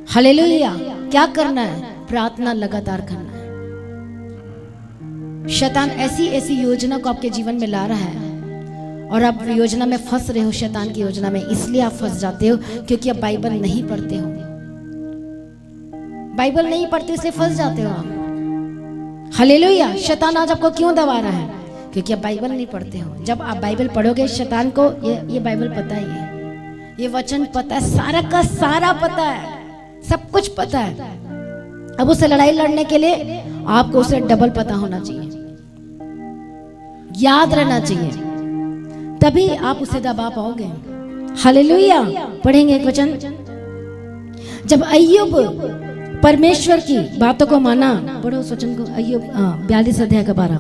हालेलुया क्या करना है? प्रार्थना लगातार करना है। शैतान ऐसी ऐसी योजना को आपके जीवन में ला रहा है और आप योजना में फंस रहे हो, शैतान की योजना में। इसलिए आप फंस जाते हो क्योंकि आप बाइबल नहीं पढ़ते हो। बाइबल नहीं पढ़ते इसलिए फंस जाते हो आप। हालेलुया। शैतान आज आपको क्यों दबा रहा है? क्योंकि आप बाइबल नहीं पढ़ते हो। जब आप बाइबल पढ़ोगे शैतान को ये बाइबल पता ही है, ये वचन पता है, सारा का सारा पता है, सब कुछ पता है। अब उसे लड़ाई लड़ने के लिए आपको उसे डबल पता होना चाहिए, याद रहना चाहिए, तभी आप उसे दबा पाओगे। हालेलुया। पढ़ेंगे एक वचन। जब अय्यूब परमेश्वर की बातों को माना, पढ़ो उस वचन को, अय्यूब 42 अध्याय का 12।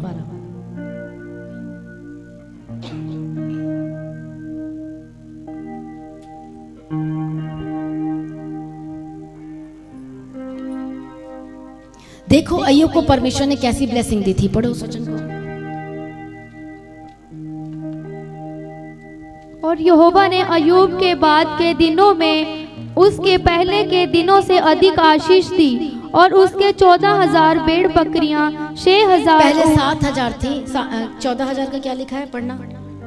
देखो अय्यूब को परमेश्वर ने कैसी ब्लेसिंग दी थी, पढ़ो उस वचन को। और यहोवा ने अय्यूब के बाद के दिनों में उसके पहले के दिनों से अधिक आशीष दी और उसके 14,000 भेड़ बकरियां, 6,000 पहले 7,000 थी, 14,000 का क्या लिखा है पढ़ना।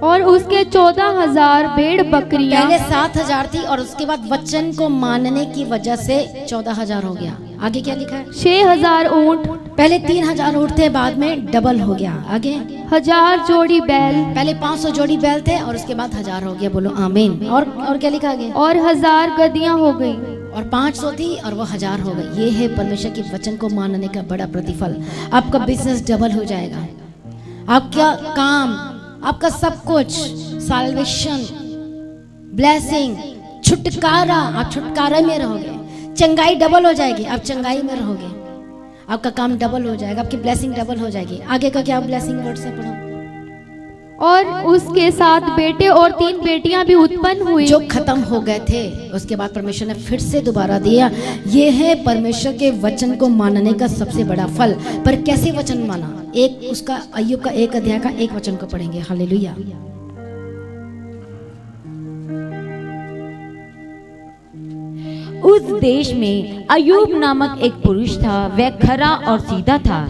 और उसके 14,000 भेड़ बकरियां, पहले 7,000 थी और उसके बाद वचन को मानने की वजह से 14,000 हो गया। आगे क्या लिखा है? 6,000 ऊंट, पहले 3,000 ऊंट थे, बाद में डबल हो गया। आगे 1,000 जोड़ी बैल, पहले 500 जोड़ी बैल थे और उसके बाद 1,000 हो गया। बोलो आमीन। और क्या लिखा आगे? और 1,000 गदहियां हो गई। और 500 थी और वो 1,000 हो गई। ये है परमेश्वर के वचन को मानने का बड़ा प्रतिफल। आपका बिजनेस डबल हो जाएगा, आपका काम, आपका सब कुछ, साल्वेशन, ब्लेसिंग, छुटकारा, आप छुटकारा में रहोगे। चंगाई डबल हो जाएगी, आप चंगाई में रहोगे। आपका काम डबल हो जाएगा, आपकी ब्लेसिंग डबल हो जाएगी। आगे का क्या ब्लेसिंग वर्ड से पढ़ो। और उसके 7 बेटे और 3 बेटियां भी उत्पन्न हुई जो खत्म हो गए थे, उसके बाद परमेश्वर ने फिर से दोबारा दिया। ये है परमेश्वर के वचन को मानने का सबसे बड़ा फल। पर कैसे वचन माना? एक उसका अय्यूब का 1 अध्याय का 1 वचन को पढ़ेंगे। हालेलुया। उस देश में अय्यूब नामक एक पुरुष था। वह खरा और सीधा था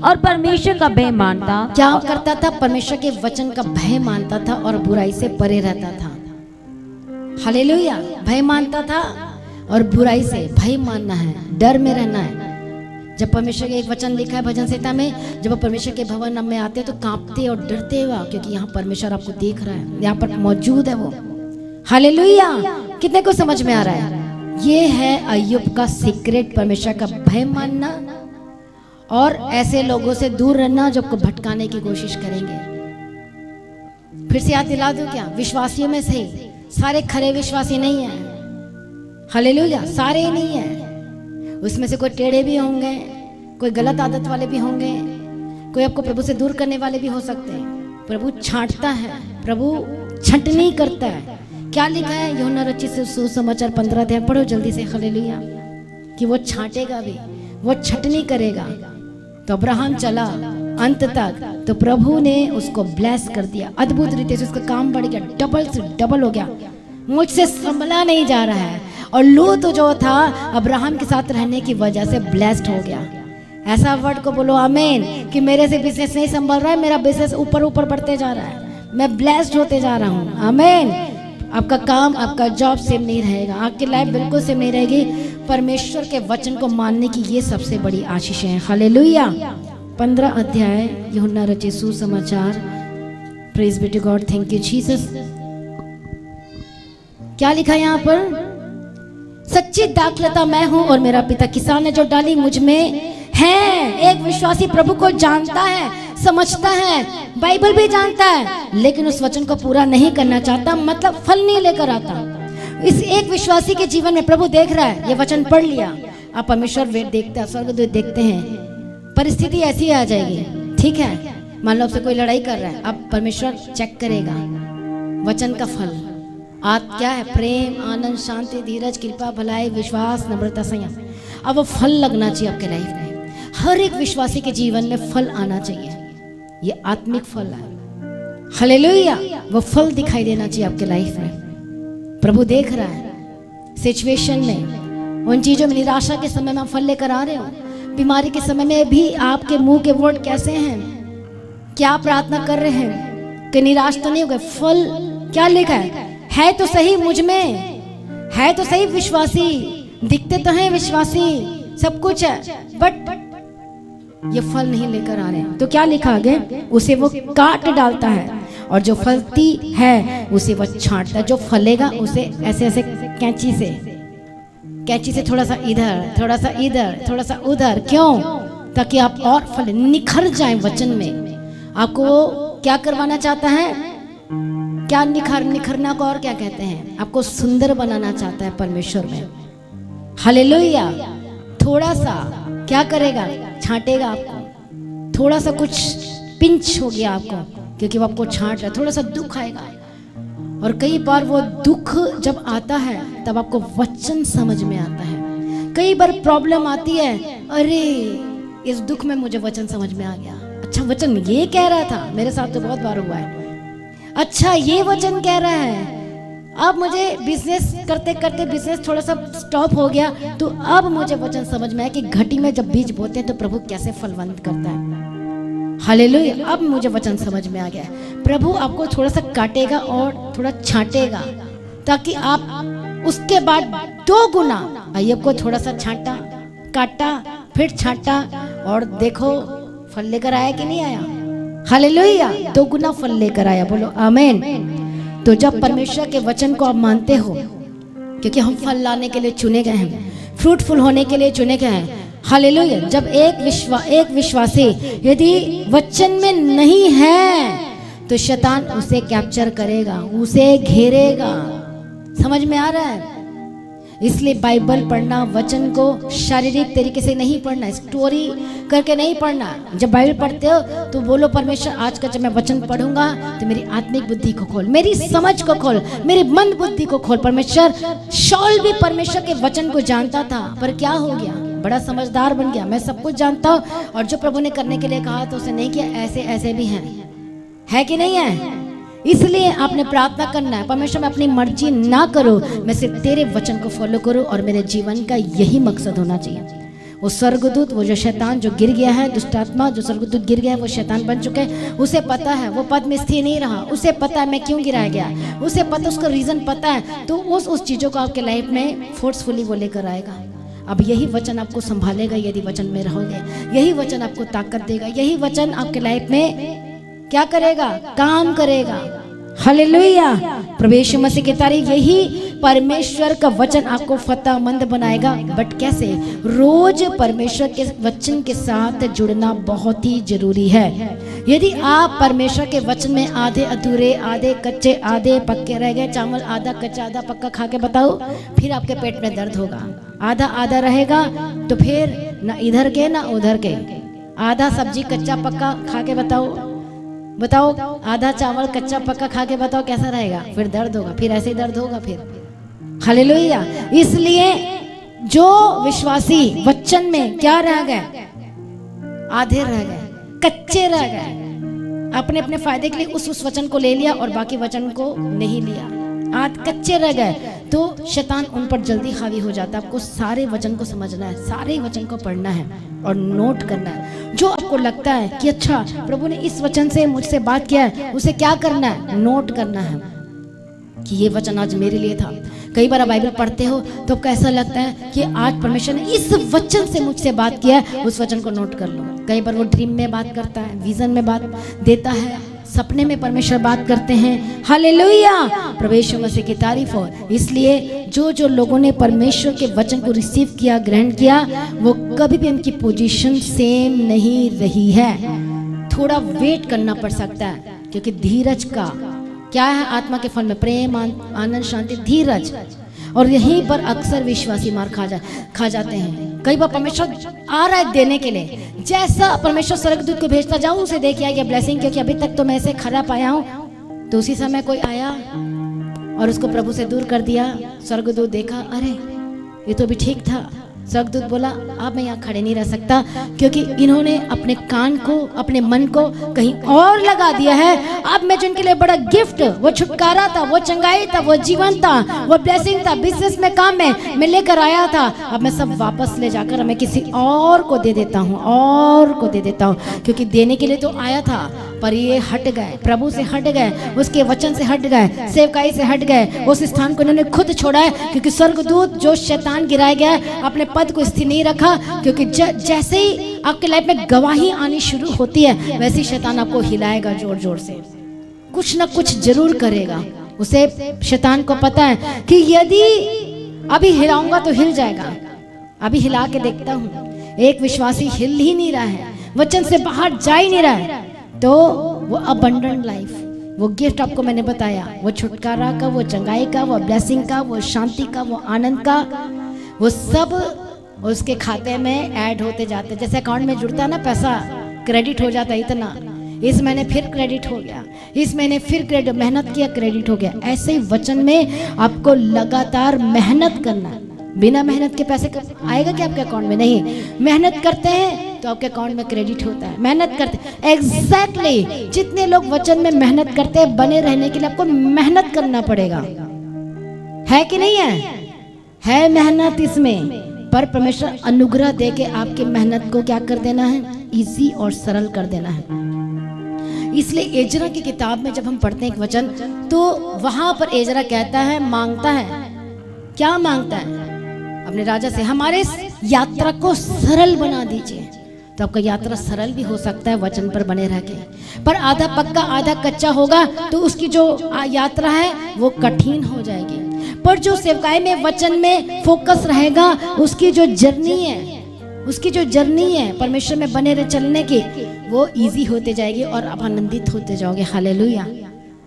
और परमेश्वर का भय मानता। क्या करता था? परमेश्वर के वचन का भय मानता था और बुराई से परे रहता था। हालेलुया। भय मानता था और बुराई से, भय मानना है, डर में रहना है। जब परमेश्वर का एक वचन लिखा है भजन संहिता में, जब परमेश्वर के भवन में आते तो कांपते और डरते हुआ, क्योंकि यहाँ परमेश्वर आपको देख रहा है, यहाँ पर मौजूद है वो। हालेलुया। कितने को समझ में आ रहा है? ये है अय्यूब का सीक्रेट, परमेश्वर का भय मानना और ऐसे लोगों से दूर रहना जो आपको भटकाने की कोशिश करेंगे। फिर से याद दिला दूं क्या? विश्वासियों में से सारे खरे विश्वासी नहीं हैं। हालेलुया। सारे ही नहीं हैं, उसमें से कोई टेढ़े भी होंगे, कोई गलत आदत वाले भी होंगे, कोई आपको प्रभु से दूर करने वाले भी हो सकते हैं। प्रभु छांटता है, प्रभु छंटनी करता है। क्या लिखा है यूहन्ना रचित सुसमाचार 15 अध्याय, पढ़ो जल्दी से। हालेलुया। कि वो छांटेगा भी, वो छटनी करेगा। तो अब्राहम चला अंत तक, तो प्रभु ने उसको ब्लेस कर दिया अद्भुत रीति से। उसका काम बढ़ गया, डबल से डबल हो गया, मुझसे संभला नहीं जा रहा है। और लूत जो था अब्राहम के साथ रहने की वजह से ब्लेस्ड हो गया। ऐसा वर्ड को बोलो आमीन, कि मेरे से बिजनेस नहीं संभल रहा है, मेरा बिजनेस ऊपर ऊपर बढ़ते जा रहा है, मैं ब्लेस्ड होते जा रहा हूँ। आमीन। आपका काम, आपका जॉब सेम नहीं रहेगा, आपकी लाइफ बिल्कुल सेम नहीं रहेगी। परमेश्वर के वचन को मानने की ये सबसे बड़ी आशीष है। हालेलुया। 15 अध्याय यूहन्ना रचित सुसमाचार। Praise be to God, thank you Jesus. क्या लिखा है यहाँ पर? सच्ची दाखलता मैं हूं और मेरा पिता किसान है, जो डाली मुझ में है। एक विश्वासी प्रभु को जानता है, समझता है, बाइबल भी जानता है, लेकिन उस वचन को पूरा नहीं करना चाहता, मतलब फल नहीं लेकर आता। इस एक विश्वासी के जीवन में प्रभु देख रहा है, ये वचन पढ़ लिया, आप परमेश्वर वेद देखते हैं, स्वर्गदूत देखते हैं, परिस्थिति ऐसी आ जाएगी, ठीक है। मान लो आपसे कोई लड़ाई कर रहा है, अब परमेश्वर चेक करेगा वचन का फल क्या है? प्रेम, आनंद, शांति, धीरज, कृपा, भलाई, विश्वास, नम्रता, संयम। अब वो फल लगना चाहिए आपके लाइफ में। हर एक विश्वासी के जीवन में फल आना चाहिए, ये आत्मिक फल है। हालेलुया, वो फल दिखाई देना चाहिए आपके लाइफ में। प्रभु देख रहा है सिचुएशन में, उन चीजों में, निराशा के समय में आप फल लेकर आ रहे हो, बीमारी के समय में भी आपके मुंह के वर्ड कैसे हैं, क्या प्रार्थना कर रहे हैं कि निराश तो नहीं हो गए। फल क्या लिखा है तो सही मुझ में, है तो सही विश्वासी, दिखते तो हैं विश्वासी, सब कुछ है, बट ये फल नहीं लेकर आ रहे हैं। तो क्या लिखा आगे, उसे वो काट डालता है और जो फलती है उसे वो छांटता है। जो फलेगा उसे ऐसे ऐसे कैंची से थोड़ा सा इधर, थोड़ा सा इधर, थोड़ा सा उधर, क्यों? ताकि आप और फल निखर जाए वचन में। आपको क्या करवाना चाहता है, क्या निखरना को और क्या कहते हैं, आपको सुंदर बनाना चाहता है परमेश्वर में। हालेलुया। थोड़ा सा क्या करेगा, छांटेगा आपको, थोड़ा सा कुछ पिंच हो गया आपको, क्योंकि वो आपको छांट रहा है, थोड़ा सा दुख आएगा। और कई बार वो दुख जब आता है तब आपको वचन समझ में आता है। कई बार प्रॉब्लम आती है, अरे इस दुख में मुझे वचन समझ में आ गया, अच्छा वचन ये कह रहा था, मेरे साथ तो बहुत बार हुआ है, अच्छा ये वचन कह रहा है। अब मुझे बिजनेस करते करते बिजनेस थोड़ा सा स्टॉप हो गया, तो अब मुझे वचन समझ में आया कि घटी में जब बीज बोते हैं तो प्रभु कैसे फलवंत करता है। हालेलुया, अब मुझे वचन समझ में आ गया है। प्रभु आपको थोड़ा सा काटेगा और थोड़ा छांटेगा, ताकि आप उसके बाद 2 गुना, अय्यब को थोड़ा सा छांटा, काटा, फिर छांटा, और देखो फल लेकर आया कि नहीं आया। हालेलुया, 2 गुना फल लेकर आया, बोलो आमीन। तो जब परमेश्वर के वचन को आप मानते हो, क्योंकि हम फल लाने के लिए चुने गए हैं, फ्रूटफुल होने के लिए चुने गए हैं। हालेलुया। जब एक विश्वासी यदि वचन में नहीं है तो शैतान उसे कैप्चर करेगा, उसे घेरेगा। समझ में आ रहा है? इसलिए बाइबल पढ़ना, वचन को शारीरिक तरीके से नहीं पढ़ना, स्टोरी करके नहीं पढ़ना। जब बाइबल पढ़ते हो तो बोलो परमेश्वर आज का जब मैं वचन पढ़ूंगा तो मेरी आत्मिक बुद्धि को खोल, मेरी समझ को खोल, मेरी मंद बुद्धि को खोल। परमेश्वर, शाऊल भी परमेश्वर के वचन को जानता था, पर क्या हो गया, बड़ा समझदार बन गया, मैं सब कुछ जानता हूँ, और जो प्रभु ने करने के लिए कहा तो उसे नहीं किया। ऐसे ऐसे भी है कि नहीं है? इसलिए आपने प्रार्थना करना है, परमेश्वर मैं अपनी मर्जी ना करूं, मैं सिर्फ तेरे वचन को फॉलो करूं, और मेरे जीवन का यही मकसद होना चाहिए। वो स्वर्गदूत, वो जो शैतान जो गिर गया है, दुष्ट आत्मा जो स्वर्गदूत गिर गया है, वो शैतान बन चुके हैं। उसे पता है वो पद में स्थिर नहीं रहा, उसे पता है मैं क्यों गिराया गया, उसे पता, उसका रीजन पता है, तो उस चीजों को आपके लाइफ में फोर्सफुली वो लेकर आएगा। अब यही वचन आपको संभालेगा यदि वचन में रहोगे, यही वचन आपको ताकत देगा, यही वचन आपके लाइफ में क्या करेगा, काम करेगा। हालेलुया। प्रभु यीशु मसीह की तारीफ, यही परमेश्वर का वचन आपको फतेहमंद बनाएगा। बट कैसे? रोज परमेश्वर के वचन के साथ जुड़ना बहुत ही जरूरी है। यदि आप परमेश्वर के वचन में आधे अधूरे, आधे कच्चे, आधे पक्के रह गए, चावल आधा कच्चा आधा पक्का खा के बताओ, फिर आपके पेट में दर्द होगा। आधा आधा रहेगा तो फिर ना इधर के ना उधर के। आधा सब्जी कच्चा पक्का खा के बताओ, आधा चावल कच्चा पक्का खा के बताओ कैसा रहेगा, फिर दर्द होगा, फिर ऐसे ही दर्द होगा फिर। हालेलुया। इसलिए जो विश्वासी वचन में क्या रह गए, आधे रह गए, कच्चे रह गए, अपने अपने फायदे के लिए उस वचन को ले लिया और बाकी वचन को नहीं लिया, कच्चे रह गए, तो शैतान उन पर जल्दी हावी हो जाता है। आपको सारे वचन को समझना है, सारे वचन को पढ़ना है और नोट करना है। जो आपको लगता है कि अच्छा प्रभु ने इस वचन से मुझसे बात किया है, उसे क्या करना है, नोट करना है कि ये वचन आज मेरे लिए था। कई बार आप बाइबल पढ़ते हो तो आपको ऐसा लगता है कि आज परमेश्वर ने इस वचन से मुझसे बात किया है, उस वचन को नोट कर लो। कई बार वो ड्रीम में बात करता है, विजन में बात देता है, सपने में परमेश्वर बात करते हैं। हालेलुया। प्रभु यीशु मसीह की तारीफ हो। इसलिए जो लोगों ने परमेश्वर के वचन को रिसीव किया, ग्रहण किया, वो कभी भी उनकी पोजीशन सेम नहीं रही है। थोड़ा वेट करना पड़ सकता है, क्योंकि धीरज का क्या है, आत्मा के फल में प्रेम, आनंद, शांति, धीरज, और यहीं पर अक्सर विश्वासी मार खा जाते हैं। कई बार परमेश्वर आ रहा है देने के लिए, जैसा परमेश्वर स्वर्गदूत को भेजता, जाऊं उसे देखिए आइए ब्लेसिंग, क्योंकि अभी तक तो मैं ऐसे खरा पाया हूं, तो उसी समय कोई आया और उसको प्रभु से दूर कर दिया। स्वर्गदूत देखा, अरे ये तो भी ठीक था, स्वर्गदूत बोला अब मैं यहाँ खड़े नहीं रह सकता, क्योंकि इन्होंने अपने कान को, अपने मन को कहीं और लगा दिया है। अब मैं जिनके लिए बड़ा गिफ्ट, वो छुटकारा था, वो चंगाई था, वो जीवन था, वो ब्लेसिंग था, बिजनेस में, काम में मैं लेकर आया था, अब मैं सब वापस ले जाकर मैं किसी और को दे देता हूँ, और को दे देता हूँ। क्योंकि देने के लिए तो आया था, पर ये हट गए, प्रभु से हट गए, उसके वचन से हट गए, सेवकाई से हट गए। उस स्थान को इन्होंने खुद छोड़ा है, क्योंकि स्वर्गदूत जो शैतान गिराया गया है अपने पद को स्थिर नहीं रखा। क्योंकि जैसे ही आपके लाइफ में गवाही आनी शुरू होती है, वैसे ही शैतान आपको हिलाएगा, जोर जोर से कुछ ना कुछ जरूर करेगा। उसे शैतान को पता है कि यदि अभी हिलाऊंगा तो हिल जाएगा। अभी हिला के देखता हूँ, एक विश्वासी हिल ही नहीं रहा है, वचन से बाहर जा ही नहीं रहा है, तो वो अबंडेंट लाइफ, वो गिफ्ट आपको मैंने बताया, वो छुटकारा का, वो चंगाई का, वो ब्लेसिंग का, वो शांति का, वो आनंद का, वो सब उसके खाते में ऐड होते जाते। जैसे अकाउंट में जुड़ता है ना पैसा, क्रेडिट हो जाता है, इतना इस महीने फिर क्रेडिट हो गया, इस महीने फिर क्रेडिट, मेहनत किया क्रेडिट हो गया। ऐसे ही वचन में आपको लगातार मेहनत करना है। बिना मेहनत के पैसे आएगा क्या आपके अकाउंट में? नहीं। मेहनत करते हैं तो आपके अकाउंट में क्रेडिट होता है। मेहनत करते, एग्जैक्टली जितने लोग वचन में मेहनत करते हैं, बने रहने के लिए आपको मेहनत करना पड़ेगा, है कि नहीं है मेहनत इसमें। पर परमेश्वर अनुग्रह दे के आपकी मेहनत को क्या कर देना है? इजी और सरल कर देना है। इसलिए एजरा की किताब में जब हम पढ़ते हैं एक वचन, तो वहां पर एजरा कहता है, मांगता है, क्या मांगता है? अपने राजा से, हमारे यात्रा को सरल बना दीजिए। तो आपका यात्रा सरल भी हो सकता है वचन पर बने रह के, पर आधा पक्का आधा कच्चा होगा तो उसकी जो यात्रा है वो कठिन हो जाएगी। पर जो सेवकाई में वचन में फोकस रहेगा, उसकी जो जर्नी है परमेश्वर में बने रहे चलने की, वो इजी होते जाएगी और आप आनंदित होते जाओगे। हालेलुया,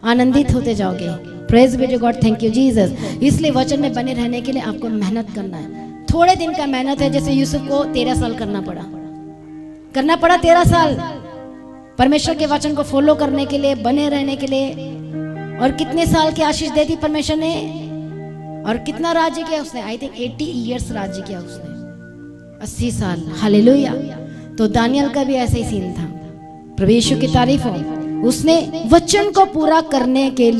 आनंदित होते जाओगे। Praise be to God, thank you Jesus. इसलिए वचन में बने रहने के लिए आपको मेहनत करना है। थोड़े दिन का मेहनत है, जैसे यूसुफ को 13 साल करना पड़ा 13 साल परमेश्वर के वचन को फॉलो करने के लिए, बने रहने के लिए। और कितने साल की आशीष दे दी परमेश्वर ने, और कितना राज्य किया उसने? आई थिंक 80 ईयर्स राज्य किया उसने, 80 साल। हालेलुया। तो दानियल का भी ऐसा ही सीन था। प्रभु यीशु की तारीफ हो, उसने वचन को पूरा करने के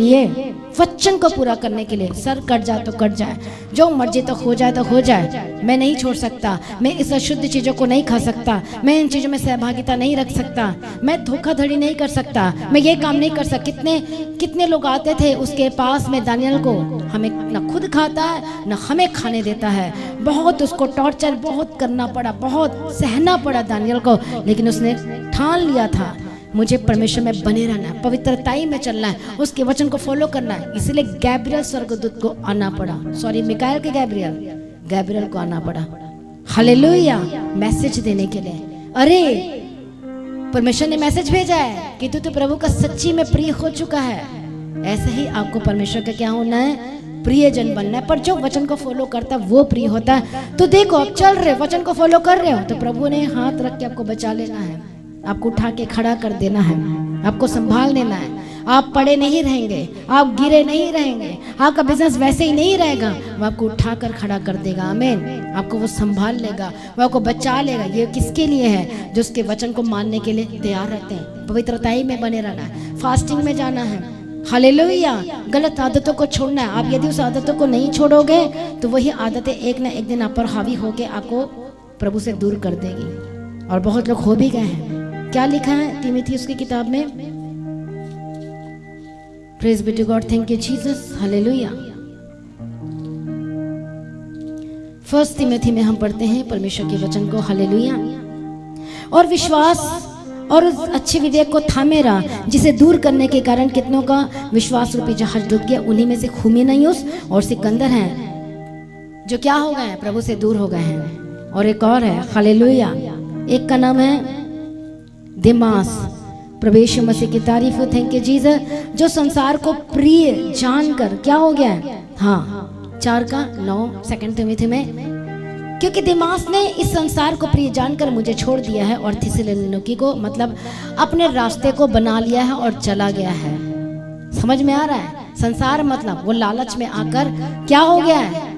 लिए, सर कट जाए तो कट जाए, जो मर्जी तो हो जाए तो हो जाए, मैं नहीं छोड़ सकता, मैं इस अशुद्ध चीजों को नहीं खा सकता, मैं इन चीजों में सहभागिता नहीं रख सकता, मैं धोखाधड़ी नहीं कर सकता, मैं ये काम नहीं कर सकता। कितने लोग आते थे उसके पास में दानियल को, हमें न खुद खाता है न हमें खाने देता है। बहुत उसको टॉर्चर बहुत करना पड़ा, बहुत सहना पड़ा दानियल को, लेकिन उसने ठान लिया था मुझे परमेश्वर में बने रहना है, पवित्रताई में चलना है, उसके वचन को फॉलो करना है। इसलिए गैब्रियल स्वर्गदूत को आना पड़ा, सॉरी मिकाएल के गैब्रियल को आना पड़ा। हालेलुया, मैसेज देने के लिए। अरे परमेश्वर ने मैसेज भेजा है कि तू तो प्रभु का सच्ची में प्रिय हो चुका है। ऐसे ही आपको परमेश्वर का क्या होना है? प्रियजन बनना है। पर जो वचन को फॉलो करता है वो प्रिय होता है। तो देखो, आप चल रहे वचन को फॉलो कर रहे हो, तो प्रभु ने हाथ रख के आपको बचा लेना है, आपको उठा के खड़ा कर देना है, आपको संभाल लेना है। आप पड़े नहीं रहेंगे, आप गिरे नहीं रहेंगे, आपका बिजनेस वैसे ही नहीं रहेगा, वो आपको उठा कर खड़ा कर देगा। आमीन। आपको वो संभाल लेगा, वो आपको बचा लेगा। ये किसके लिए है? जो उसके वचन को मानने के लिए तैयार रहते हैं। पवित्रताई में बने रहना है, फास्टिंग में जाना है। हालेलुया। गलत आदतों को छोड़ना है। आप यदि उस आदतों को नहीं छोड़ोगे तो वही आदतें एक ना एक दिन आप पर हावी होके आपको प्रभु से दूर कर देगी। और बहुत लोग हो भी गए हैं। क्या लिखा है तीमुथियुस की किताब में? Praise be to God, thank you Jesus. Hallelujah. 1 तीमुथी में हम पढ़ते हैं परमेश्वर के वचन को। हालेलुया। और विश्वास और उस अच्छे विवेक को थामे रहा, जिसे दूर करने के कारण कितनों का विश्वास रूपी जहाज डूब गया। उन्हीं में से हुमिनयुस और सिकंदर हैं, जो क्या हो गए हैं? प्रभु से दूर हो गए हैं। और एक और है, हालेलुया, एक का नाम है दिमास। प्रभु यीशु मसीह की तारीफ हो, थैंक यू जीसस। जो संसार को प्रिय जानकर क्या हो गया है? हाँ, 4:9 2 तीमुथी में, क्योंकि दिमास ने इस संसार को प्रिय जानकर मुझे छोड़ दिया है और थिस्सलुनीकी को, मतलब अपने रास्ते को बना लिया है और चला गया है। समझ में आ रहा है? संसार मतलब वो लालच में आकर क्या हो गया है?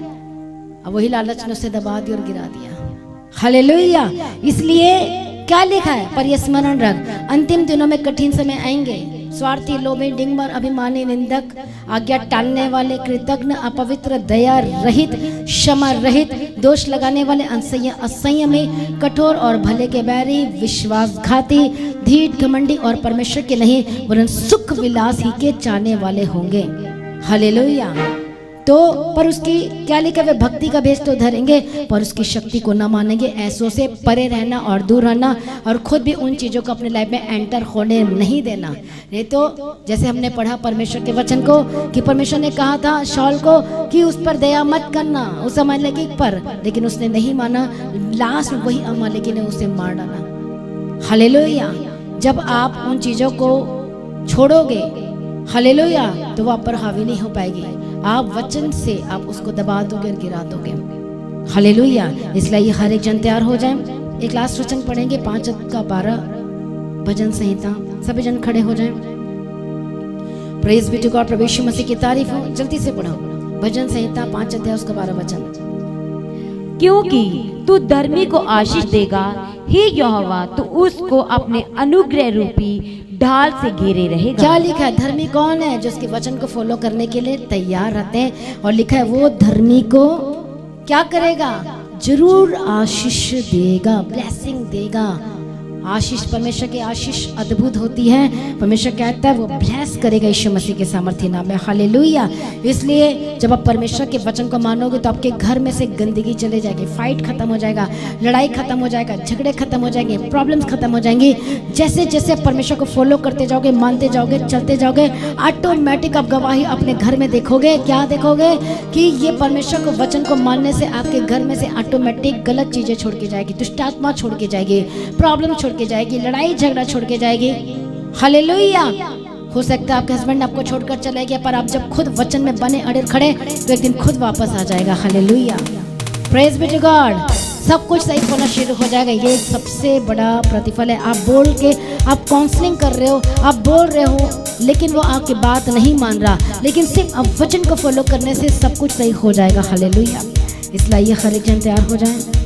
अब वही लालच ने उसे दबा दिया और गिरा दिया। हालेलुया। इसलिए क्या लिखा है, पर ये स्मरण रख, अंतिम दिनों में कठिन समय आएंगे। स्वार्थी, लोभी, डिंगमर, अभिमानी, निंदक, आज्ञा टालने वाले, कृतज्ञ, अपवित्र, दया रहित, क्षमा रहित, दोष लगाने वाले, असंयमी, कठोर और भले के बैरी, विश्वासघाती, ढीठ, घमंडी और परमेश्वर के नहीं वरन सुख विलास ही के चाहने वाले होंगे। हालेलुया। तो पर उसकी क्या लिखा, वे भक्ति का भेष तो धरेंगे पर उसकी शक्ति को न मानेंगे। ऐसों से परे रहना और दूर रहना, और खुद भी उन चीज़ों को अपने लाइफ में एंटर होने नहीं देना। नहीं तो जैसे हमने पढ़ा परमेश्वर के वचन को कि परमेश्वर ने कहा था शॉल को कि उस पर दया मत करना, उस अमालेकी पर, लेकिन उसने नहीं माना। लास्ट में वही अमालेकी ने उसे मार डाला। हालेलुया। जब आप उन चीज़ों को छोड़ोगे, हालेलुया, तो वो आप पर हावी नहीं हो पाएगी। आप वचन से आप उसको दबा दोगे और गिरा दोगे। हालेलुया। इसलिए हर एक जन तैयार हो जाए। एक लास्ट वचन पढ़ेंगे 5:12 भजन संहिता। सभी जन खड़े हो जाएं। Praise be to God. प्रभु यीशु मसीह की तारीफ हो। जल्दी से पढ़ो भजन संहिता 5:12 वचन। क्योंकि तू धर्मी को आशीष देगा, हे यहोवा, तू उसको अपने अनुग्रह रूपी ढाल से घेरे रहेगा। क्या लिखा है? धर्मी कौन है? जो उसके वचन को फॉलो करने के लिए तैयार रहते हैं। और लिखा है वो धर्मी को क्या करेगा? जरूर आशीष देगा, ब्लेसिंग देगा। आशीष, परमेश्वर की आशीष अद्भुत होती है। परमेश्वर कहता है वो ब्लेस करेगा यीशु मसीह के सामर्थ्य नाम में। हालेलुया। इसलिए जब आप परमेश्वर के वचन को मानोगे तो आपके घर में से गंदगी चले जाएगी, फाइट खत्म हो जाएगा, लड़ाई खत्म हो जाएगा, झगड़े खत्म हो जाएंगे, प्रॉब्लम्स खत्म हो जाएंगी। जैसे जैसे आप परमेश्वर को फॉलो करते जाओगे, मानते जाओगे, चलते जाओगे, ऑटोमेटिक आप गवाही अपने घर में देखोगे। क्या देखोगे? कि ये परमेश्वर को वचन को मानने से आपके घर में से ऑटोमेटिक गलत चीजें छोड़ के जाएगी, दुष्ट आत्मा छोड़ के जाएगी, प्रॉब्लम छोड़ के जाएगी, लड़ाई झगड़ा छोड़ के जाएगी। हालेलुया। हो सकता है आपके हस्बैंड आपको छोड़कर चले गए, पर आप जब खुद वचन में बने अड़े खड़े तो एक दिन खुद वापस आ जाएगा। Hallelujah. Praise be to God. सब कुछ सही होना शुरू हो जाएगा। ये सबसे बड़ा प्रतिफल है। आप बोल के, आप काउंसलिंग कर रहे हो, आप बोल रहे हो, लेकिन वो आपकी बात नहीं मान रहा, लेकिन सिर्फ आप वचन को फॉलो करने से सब कुछ सही हो जाएगा। हालेलुया। इसलिए हर एक जन तैयार हो जाए।